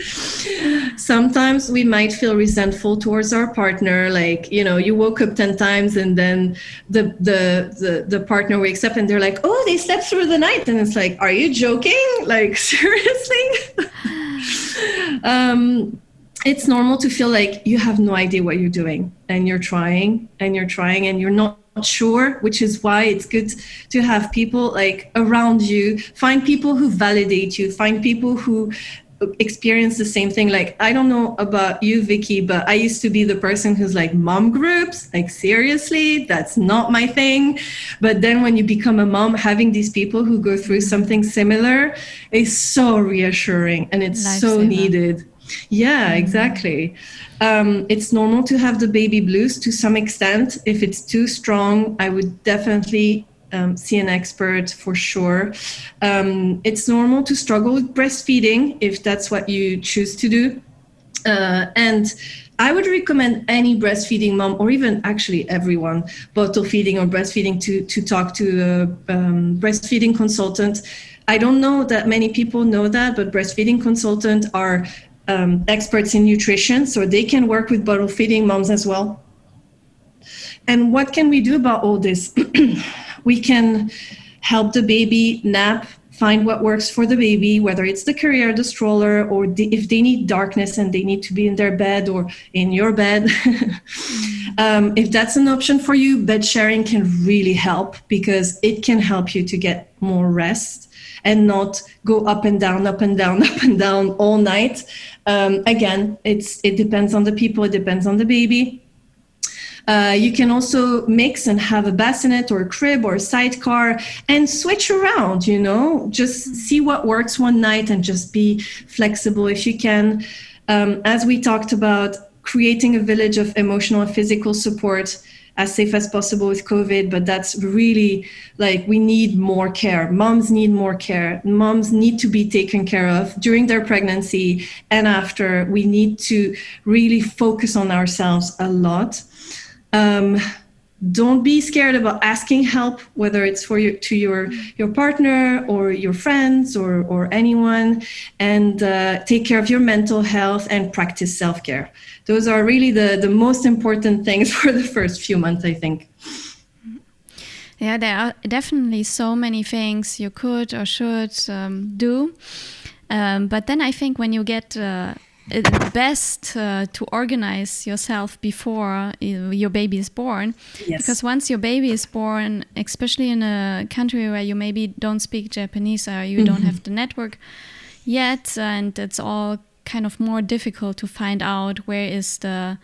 Sometimes we might feel resentful towards our partner. Like, you woke up 10 times and then the partner wakes up and they're like, oh, they slept through the night. And it's like, are you joking? Like, seriously? It's normal to feel like you have no idea what you're doing, and you're trying and you're not sure, which is why it's good to have people like around you. Find people who validate you, find people who experience the same thing. Like, I don't know about you, Vicky, but I used to be the person who's like, mom groups, like, seriously, that's not my thing. But then when you become a mom, having these people who go through something similar is so reassuring, and it's so needed. Yeah, exactly. It's normal to have the baby blues to some extent. If it's too strong, I would definitely see an expert for sure. It's normal to struggle with breastfeeding if that's what you choose to do. And I would recommend any breastfeeding mom, or even actually everyone, bottle feeding or breastfeeding, to talk to a breastfeeding consultant. I don't know that many people know that, but breastfeeding consultants are experts in nutrition, so they can work with bottle feeding moms as well. And what can we do about all this? We can help the baby nap, find what works for the baby, whether it's the carrier, the stroller, or if they need darkness and they need to be in their bed or in your bed. If that's an option for you, bed sharing can really help, because it can help you to get more rest and not go up and down, up and down, up and down all night. Again, it depends on the people, it depends on the baby. You can also mix and have a bassinet or a crib or a sidecar and switch around, just see what works one night and just be flexible if you can. As we talked about, creating a village of emotional and physical support as safe as possible with COVID, but that's really like, we need more care. Moms need more care. Moms need to be taken care of during their pregnancy and after. We need to really focus on ourselves a lot. Don't be scared about asking help, whether it's for your partner or your friends or anyone, and take care of your mental health and practice self-care. Those are really the most important things for the first few months, I think. Yeah, there are definitely so many things you could or should do. But then I think when you get it's best to organize yourself before your baby is born. Yes. Because once your baby is born, especially in a country where you maybe don't speak Japanese or you don't have the network yet, and it's all kind of more difficult to find out where is the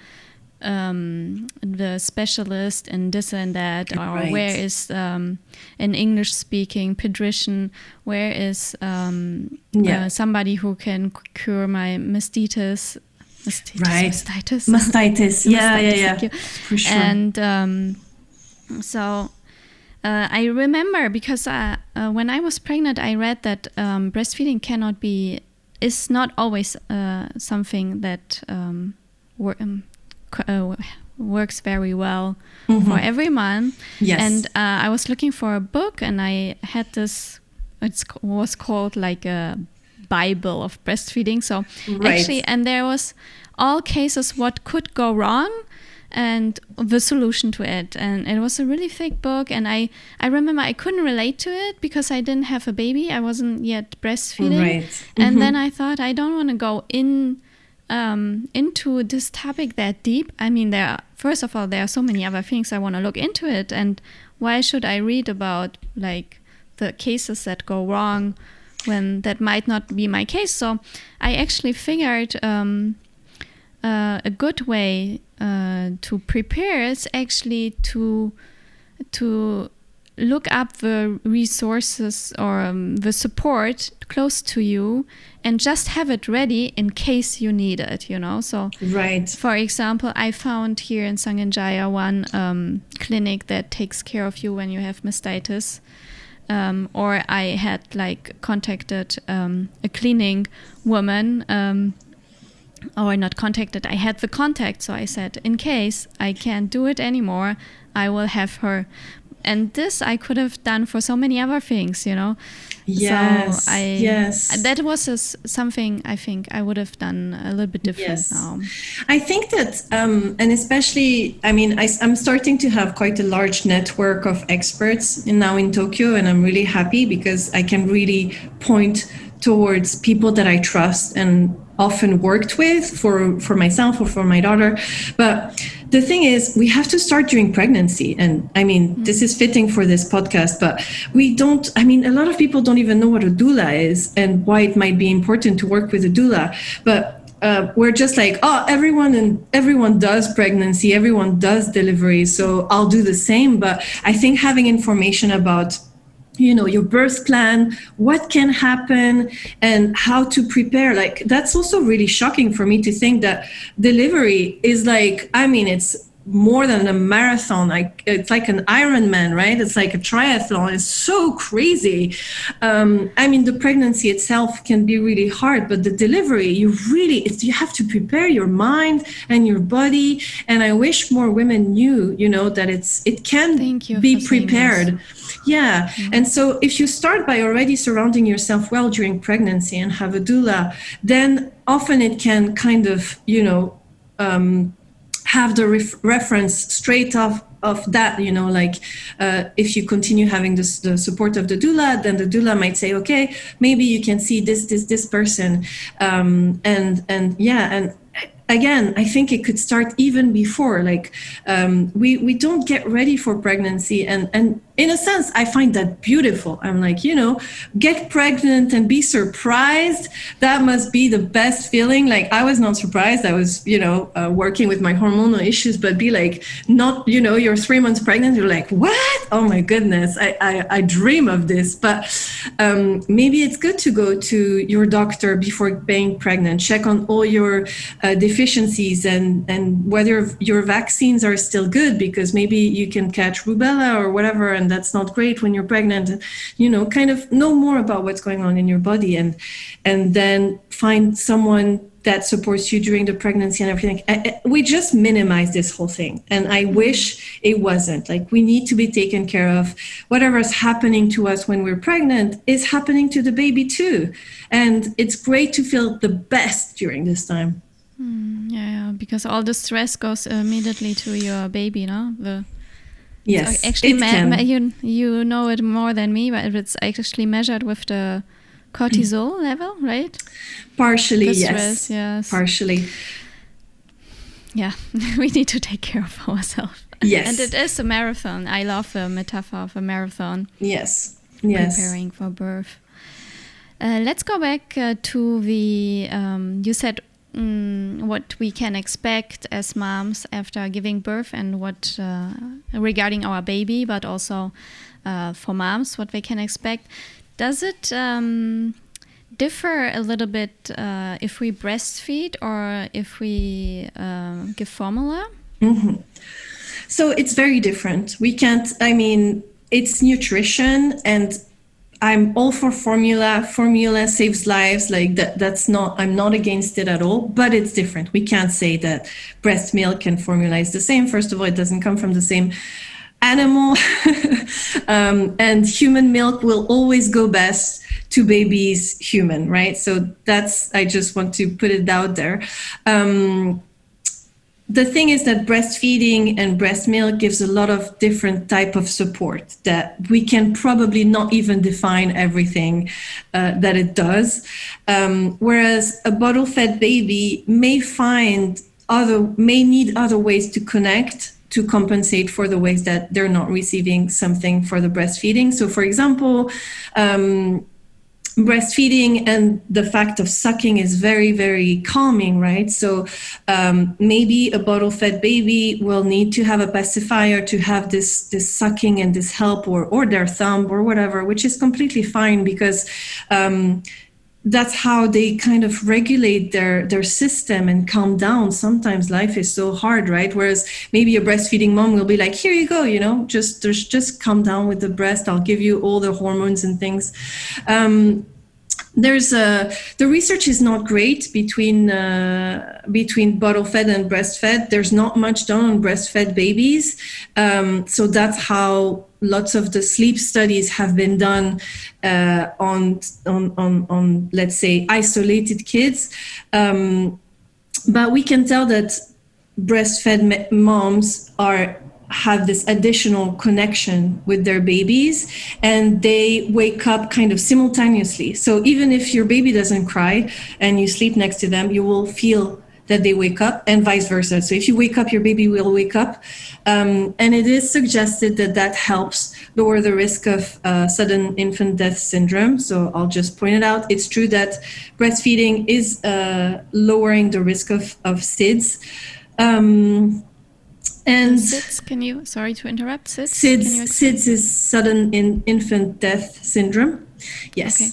specialist in this and that, or where is an English-speaking pediatrician, where is somebody who can cure my mastitis. Mastitis. Yeah. For sure. And so I remember, because when I was pregnant, I read that breastfeeding is not always something that works very well for every mom. Yes. And I was looking for a book, and I had this, it was called like a Bible of breastfeeding. So actually, and there was all cases what could go wrong and the solution to it. And it was a really thick book, and I remember I couldn't relate to it because I didn't have a baby. I wasn't yet breastfeeding. And then I thought, I don't want to go into this topic that deep. I mean, first of all, there are so many other things I want to look into it, and why should I read about like the cases that go wrong when that might not be my case? So I actually figured a good way to prepare is actually to look up the resources or the support close to you and just have it ready in case you need it, you know? So, for example, I found here in Sangenjaya one clinic that takes care of you when you have mastitis. Or I had like contacted a cleaning woman, or not contacted, I had the contact. So I said, in case I can't do it anymore, I will have her. And this I could have done for so many other things, you know. Yes. So that was something I think I would have done a little bit different now. I think that, and especially, I mean, I'm starting to have quite a large network of experts now in Tokyo, and I'm really happy because I can really point towards people that I trust and often worked with for myself or for my daughter. But the thing is, we have to start during pregnancy. And I mean, this is fitting for this podcast, but a lot of people don't even know what a doula is and why it might be important to work with a doula. But we're just like, everyone does pregnancy, everyone does delivery, so I'll do the same. But I think having information about your birth plan, what can happen, and how to prepare. Like, that's also really shocking for me to think that delivery is like, it's more than a marathon. Like, it's like an Ironman, right? It's like a triathlon. It's so crazy. The pregnancy itself can be really hard, but the delivery, you have to prepare your mind and your body. And I wish more women knew, that it can be prepared. Yeah. Mm-hmm. And so if you start by already surrounding yourself well during pregnancy and have a doula, then often it can kind of, have the reference straight off of that, if you continue having the support of the doula, then the doula might say, okay, maybe you can see this person. And again, I think it could start even before, like, we don't get ready for pregnancy. And in a sense, I find that beautiful. I'm like, get pregnant and be surprised. That must be the best feeling. Like, I was not surprised. I was, working with my hormonal issues, but be like, not, you're 3 months pregnant. You're like, what? Oh my goodness. I dream of this. But maybe it's good to go to your doctor before being pregnant, check on all your deficiencies and whether your vaccines are still good, because maybe you can catch rubella or whatever, and that's not great when you're pregnant. Kind of know more about what's going on in your body, and then find someone that supports you during the pregnancy and everything. We just minimize this whole thing, and I wish it wasn't. Like, we need to be taken care of. Whatever's happening to us when we're pregnant is happening to the baby too, and it's great to feel the best during this time. Yeah, because all the stress goes immediately to your baby, no? Yes, actually, you know it more than me, but it's actually measured with the cortisol level, right? Partially, The yes. stress, yes. Partially. Yeah, we need to take care of ourselves. Yes. And it is a marathon. I love the metaphor of a marathon. Yes. Preparing for birth. Let's go back to the, you said what we can expect as moms after giving birth and what regarding our baby, but also for moms, what they can expect. Does it differ a little bit if we breastfeed or if we give formula? Mm-hmm. So it's very different. It's nutrition, and I'm all for formula. Formula saves lives. Like that's not, I'm not against it at all, but it's different. We can't say that breast milk and formula is the same. First of all, it doesn't come from the same animal. And human milk will always go best to babies human, right? So I just want to put it out there. The thing is that breastfeeding and breast milk gives a lot of different type of support that we can probably not even define everything that it does. Whereas a bottle-fed baby may need other ways to connect to compensate for the ways that they're not receiving something for the breastfeeding. So, for example, breastfeeding and the fact of sucking is very, very calming, right? So maybe a bottle-fed baby will need to have a pacifier to have this sucking and this help, or their thumb or whatever, which is completely fine, because that's how they kind of regulate their system and calm down. Sometimes life is so hard, right? Whereas maybe a breastfeeding mom will be like, here you go, just calm down with the breast. I'll give you all the hormones and things. The research is not great between bottle-fed and breastfed. There's not much done on breastfed babies. So that's how lots of the sleep studies have been done on let's say isolated kids. But we can tell that breastfed moms have this additional connection with their babies, and they wake up kind of simultaneously. So even if your baby doesn't cry and you sleep next to them, you will feel that they wake up, and vice versa. So if you wake up, your baby will wake up. And it is suggested that helps lower the risk of sudden infant death syndrome. So I'll just point it out. It's true that breastfeeding is lowering the risk of SIDS. And SIDS, sorry to interrupt, SIDS? SIDS is sudden infant death syndrome. Yes. Okay.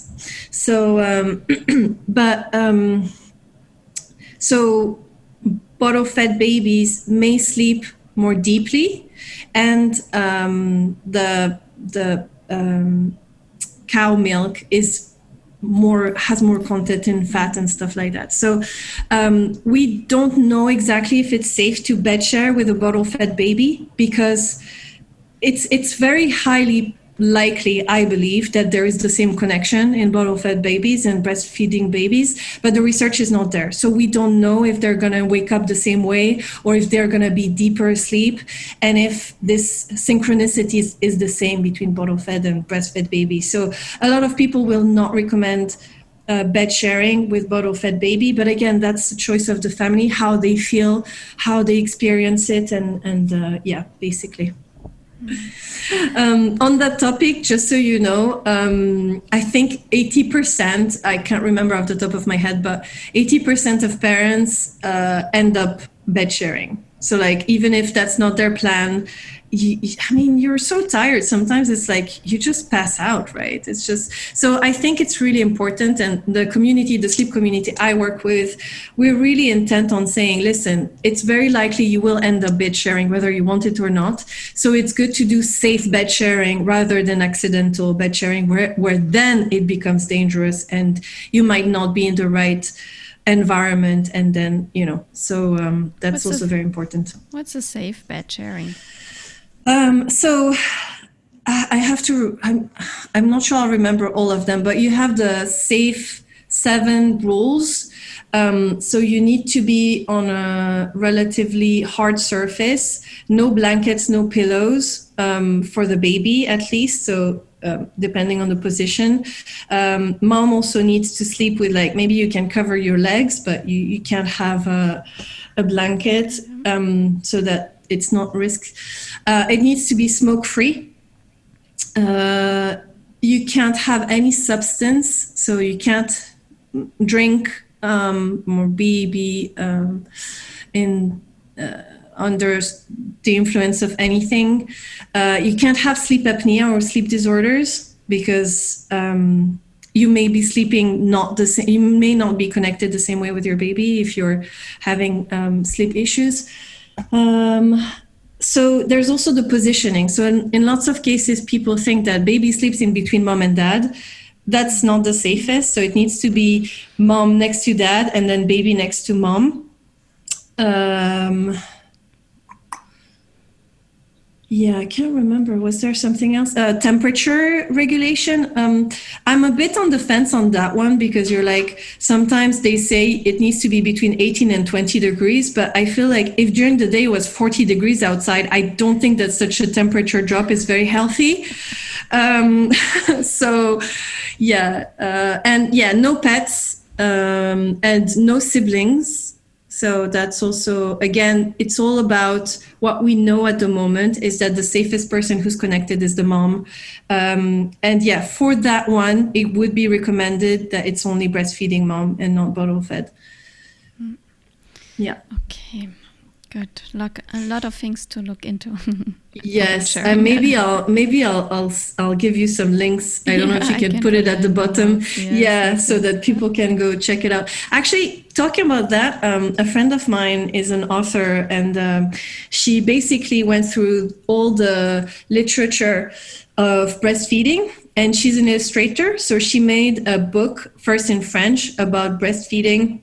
So, so bottle-fed babies may sleep more deeply, and the cow milk has more content in fat and stuff like that. So we don't know exactly if it's safe to bed share with a bottle-fed baby, because it's very highly likely, I believe, that there is the same connection in bottle-fed babies and breastfeeding babies, but the research is not there. So we don't know if they're going to wake up the same way, or if they're going to be deeper asleep, and if this synchronicity is the same between bottle-fed and breastfed babies. So a lot of people will not recommend bed sharing with bottle-fed baby, but again, that's the choice of the family, how they feel, how they experience it, and yeah, basically. On that topic, just so you know, I think 80%, I can't remember off the top of my head, but 80% of parents end up bed sharing. So like, even if that's not their plan, you're so tired. Sometimes it's like you just pass out, right? It's just, so I think it's really important. And the community, the sleep community I work with, we're really intent on saying, listen, it's very likely you will end up bed sharing, whether you want it or not. So it's good to do safe bed sharing rather than accidental bed sharing, where then it becomes dangerous and you might not be in the right environment. And then, so that's also very important. What's a safe bed sharing? So I have to, I'm not sure I'll remember all of them, but you have the safe 7 rules. So you need to be on a relatively hard surface, no blankets, no pillows, for the baby at least. So depending on the position, mom also needs to sleep with, like, maybe you can cover your legs, but you can't have a blanket, so that it's not risk. It needs to be smoke free. You can't have any substance, so you can't drink or be in under the influence of anything. You can't have sleep apnea or sleep disorders, because you may be sleeping not the same. You may not be connected the same way with your baby if you're having sleep issues. So there's also the positioning. So in lots of cases, people think that baby sleeps in between mom and dad. That's not the safest. So it needs to be mom next to dad and then baby next to mom. Yeah, I can't remember. Was there something else? Temperature regulation. I'm a bit on the fence on that one, because you're like, sometimes they say it needs to be between 18 and 20 degrees. But I feel like if during the day it was 40 degrees outside, I don't think that such a temperature drop is very healthy. So, yeah. And yeah, no pets and no siblings. So that's also, again, it's all about what we know at the moment is that the safest person who's connected is the mom. And yeah, for that one, it would be recommended that it's only breastfeeding mom and not bottle fed. Yeah. Okay, good. A lot of things to look into. Yes, sure. Maybe I'll give you some links. I don't know if you can put it at the bottom. Yes, so that people can go check it out. Actually, talking about that, a friend of mine is an author, and she basically went through all the literature of breastfeeding, and she's an illustrator. So she made a book first in French about breastfeeding.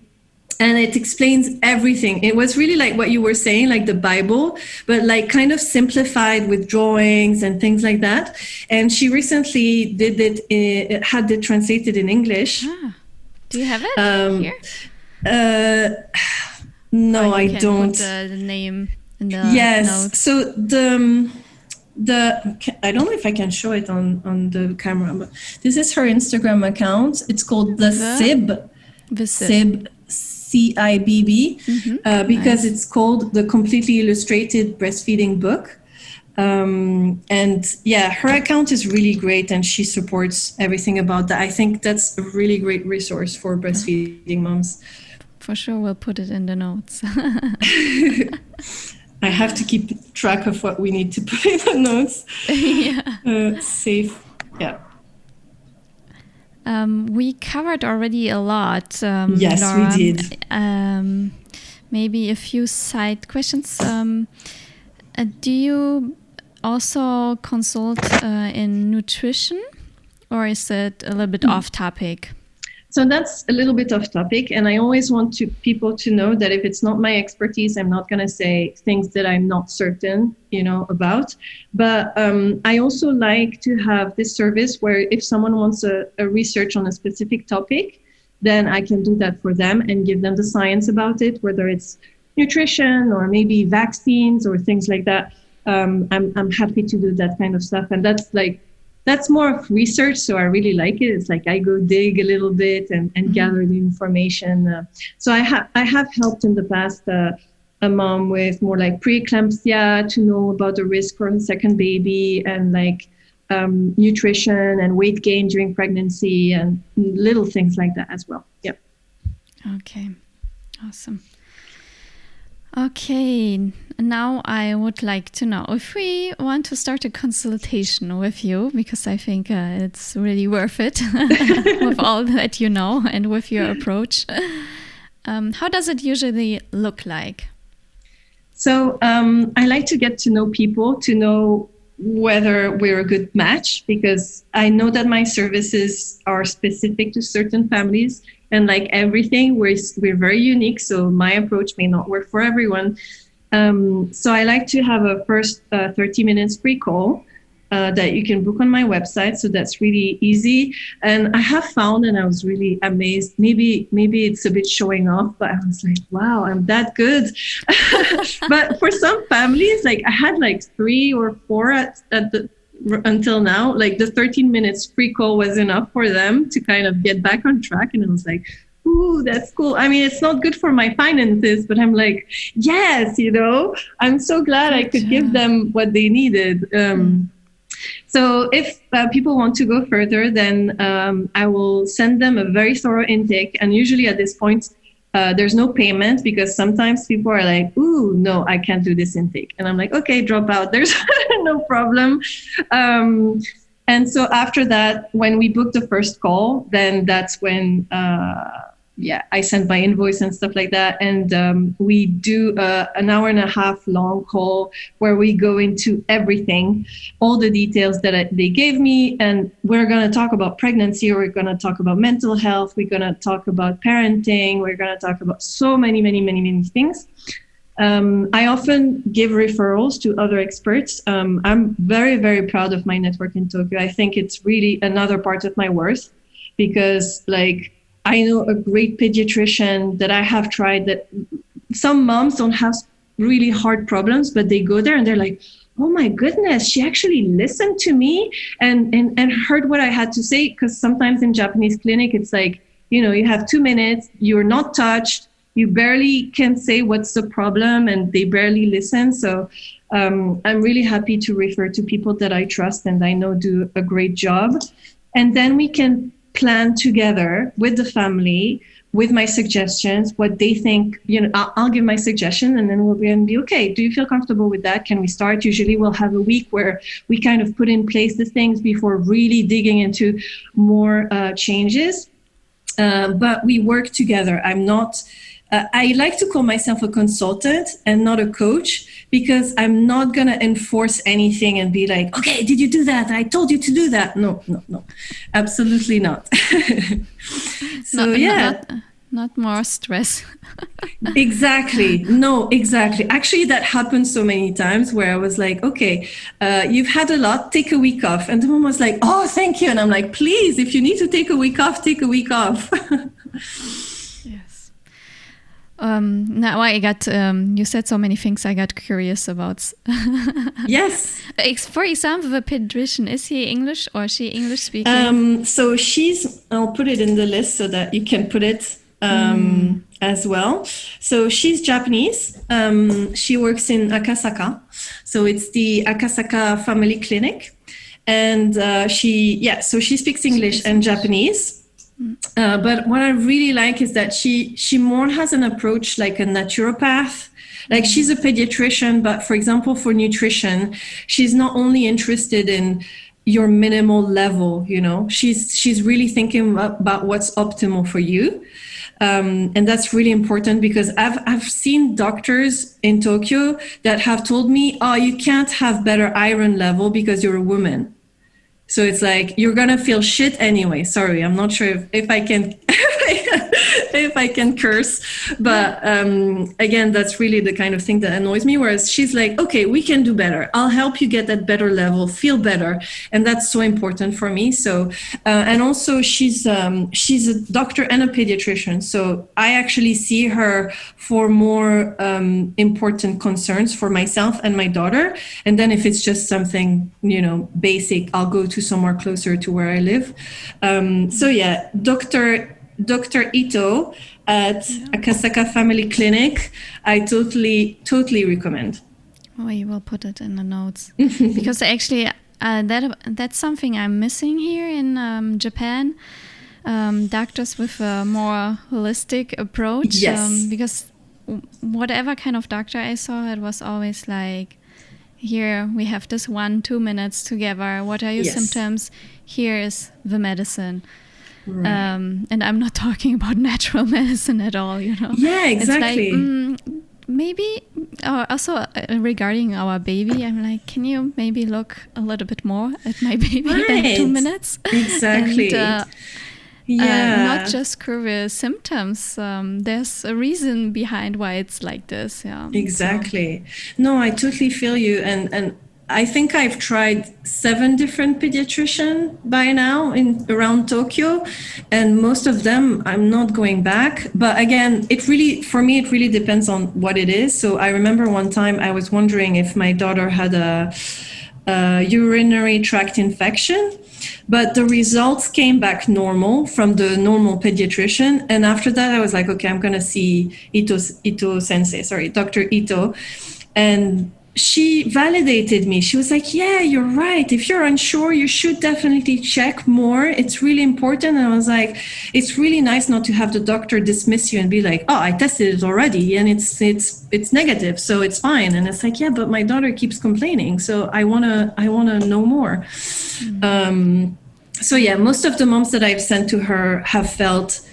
And it explains everything. It was really like what you were saying, like the Bible, but like kind of simplified with drawings and things like that. And she recently had it translated in English. Ah. Do you have it here? No, I don't. Put the name in the notes. So I don't know if I can show it on the camera, but this is her Instagram account. It's called the Sib. CIBB, because it's called the Completely Illustrated Breastfeeding Book. And yeah, her account is really great, and she supports everything about that. I think that's a really great resource for breastfeeding moms. For sure, we'll put it in the notes. I have to keep track of what we need to put in the notes. Yeah. Safe. Yeah. We covered already a lot. Yes, Laura. we did. Maybe a few side questions. Do you also consult in nutrition, or is it a little bit off topic? So that's a little bit off topic, and I always want people to know that if it's not my expertise, I'm not going to say things that I'm not certain, about. But I also like to have this service where if someone wants a research on a specific topic, then I can do that for them and give them the science about it, whether it's nutrition or maybe vaccines or things like that. I'm happy to do that kind of stuff, and that's more of research, so I really like it. It's like I go dig a little bit and gather the information. So I have helped in the past a mom with more like preeclampsia to know about the risk for a second baby, and like nutrition and weight gain during pregnancy and little things like that as well. Yep. Okay, awesome. Okay, now I would like to know if we want to start a consultation with you, because I think it's really worth it with all that you know and with your approach. How does it usually look like? So I like to get to know people, to know whether we're a good match, because I know that my services are specific to certain families. And like everything, we're very unique, so my approach may not work for everyone. So I like to have a first 30 minutes free call that you can book on my website. So that's really easy. And I have found, and I was really amazed, maybe it's a bit showing off, but I was like, wow, I'm that good. But for some families, like I had like 3 or 4 until now, like the 13 minutes free call was enough for them to kind of get back on track. And I was like, ooh, that's cool. I mean, it's not good for my finances, but I'm like, yes, I'm so glad I could give them what they needed. So if people want to go further, then I will send them a very thorough intake. And usually at this point, there's no payment, because sometimes people are like, ooh, no, I can't do this intake. And I'm like, okay, drop out. There's no problem. And so after that, when we book the first call, then that's when, I send my invoice and stuff like that. And we do an hour and a half long call where we go into everything, all the details that they gave me. And we're going to talk about pregnancy, we're going to talk about mental health, we're going to talk about parenting, we're going to talk about so many, many, many, many things. I often give referrals to other experts. I'm very, very proud of my network in Tokyo. I think it's really another part of my worth, because like, I know a great pediatrician that I have tried, that some moms don't have really hard problems, but they go there and they're like, oh my goodness, she actually listened to me and heard what I had to say. Because sometimes in Japanese clinic, it's like, you have 2 minutes, you're not touched, you barely can say what's the problem, and they barely listen. So I'm really happy to refer to people that I trust and I know do a great job. And then we can plan together with the family, with my suggestions, what they think. I'll give my suggestion, and then we'll be okay. Do you feel comfortable with that? Can we start? Usually we'll have a week where we kind of put in place the things before really digging into more changes. But we work together. I like to call myself a consultant and not a coach, because I'm not going to enforce anything and be like, okay, did you do that? I told you to do that. No, absolutely not. So not more stress. Exactly. No, exactly. Actually, that happened so many times where I was like, okay, you've had a lot, take a week off. And the mom was like, oh, thank you. And I'm like, please, if you need to take a week off, take a week off. Now I got, you said so many things I got curious about. Yes. For example, the pediatrician, is he English or she English speaking? So I'll put it in the list so that you can put it as well. So she's Japanese. She works in Akasaka. So it's the Akasaka Family Clinic. And so she speaks English and Japanese. But what I really like is that she more has an approach like a naturopath. Like she's a pediatrician, but for example, for nutrition, she's not only interested in your minimal level, she's really thinking about what's optimal for you. And that's really important, because I've seen doctors in Tokyo that have told me, oh, you can't have better iron level because you're a woman. So it's like, you're going to feel shit anyway. Sorry, I'm not sure if I can if I can curse. But again, that's really the kind of thing that annoys me. Whereas she's like, okay, we can do better. I'll help you get that better level, feel better. And that's so important for me. So, and also she's a doctor and a pediatrician. So I actually see her for more important concerns for myself and my daughter. And then if it's just something, basic, I'll go to somewhere closer to where I live. So yeah, Dr. Ito at Akasaka Family Clinic, I totally recommend. Oh, you will put it in the notes. Because actually that's something I'm missing here in Japan. Doctors with a more holistic approach. Yes. Because whatever kind of doctor I saw, it was always like, here we have this 1-2 minutes together. What are your symptoms? Here is the medicine. Right. And I'm not talking about natural medicine at all, Yeah, exactly. It's like, maybe also regarding our baby, I'm like, can you maybe look a little bit more at my baby than 2 minutes? Exactly. And, not just curious symptoms. There's a reason behind why it's like this. Yeah. Exactly. So. No, I totally feel you. And I think I've tried 7 different pediatricians by now around Tokyo, and most of them I'm not going back. But again, for me it really depends on what it is. So I remember one time I was wondering if my daughter had a urinary tract infection, but the results came back normal from the normal pediatrician. And after that, I was like, okay, I'm going to see Dr. Ito. And she validated me. She was like, yeah, you're right. If you're unsure, you should definitely check more. It's really important. And I was like, it's really nice not to have the doctor dismiss you and be like, oh, I tested it already and it's negative, so it's fine. And it's like, yeah, but my daughter keeps complaining, so I wanna know more. So yeah, most of the moms that I've sent to her have felt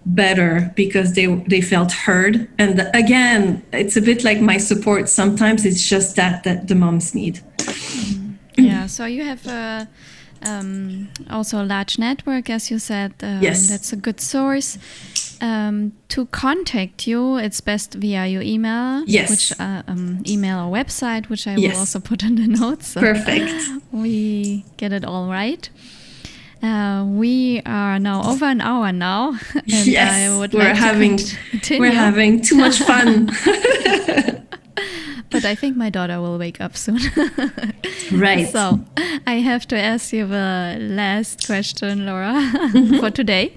better because they felt heard. And again, it's a bit like my support. Sometimes it's just that the moms need. Yeah, so you have also a large network, as you said. Yes. That's a good source. To contact you, it's best via your email. Yes. Which email or website, which I will also put in the notes. So perfect. We get it all right. We are now over an hour now, and yes, I would we're having too much fun. But I think my daughter will wake up soon. Right. So I have to ask you the last question, Laura, for today.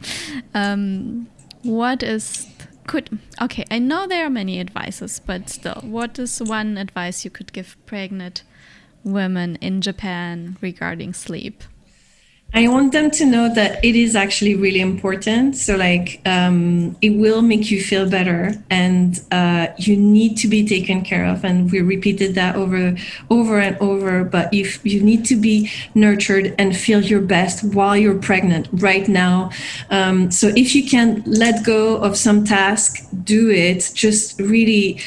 Okay, I know there are many advices, but still, what is one advice you could give pregnant women in Japan regarding sleep? I want them to know that it is actually really important. So it will make you feel better, and you need to be taken care of. And we repeated that over and over, but you need to be nurtured and feel your best while you're pregnant right now. So if you can let go of some task, do it. Just really,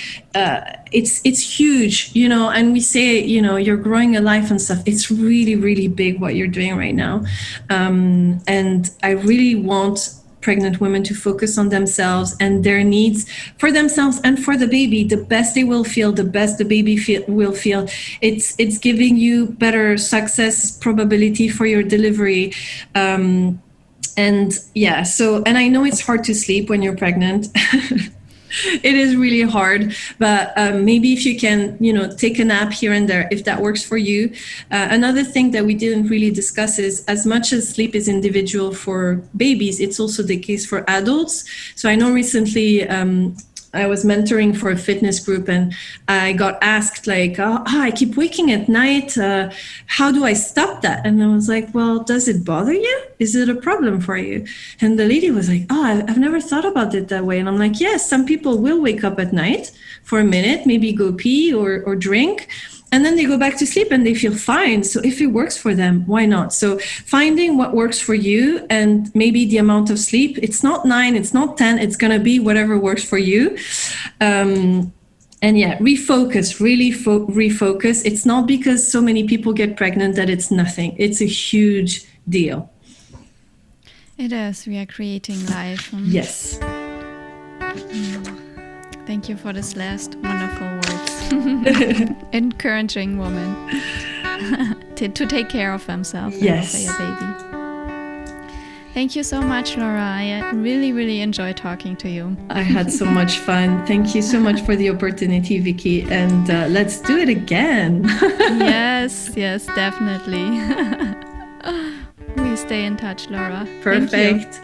it's huge, and we say, you're growing a life and stuff. It's really, really big what you're doing right now. And I really want pregnant women to focus on themselves and their needs for themselves and for the baby. The best they will feel, the best the baby will feel. It's giving you better success probability for your delivery. And I know it's hard to sleep when you're pregnant. It is really hard, but maybe if you can, take a nap here and there, if that works for you. Another thing that we didn't really discuss is, as much as sleep is individual for babies, it's also the case for adults. So I know recently I was mentoring for a fitness group, and I got asked I keep waking at night. How do I stop that? And I was like, well, does it bother you? Is it a problem for you? And the lady was like, oh, I've never thought about it that way. And I'm like, yes, some people will wake up at night for a minute, maybe go pee or drink, and then they go back to sleep and they feel fine. So if it works for them, why not? So finding what works for you, and maybe the amount of sleep, it's not 9, it's not 10, it's going to be whatever works for you. Refocus, really refocus. It's not because so many people get pregnant that it's nothing. It's a huge deal. It is. We are creating life. Yes. Thank you for this last wonderful words. Encouraging women to take care of themselves and of their baby. Thank you so much, Laura. I really, really enjoyed talking to you. I had so much fun. Thank you so much for the opportunity, Vicky. And let's do it again. Yes, definitely. We stay in touch, Laura. Perfect.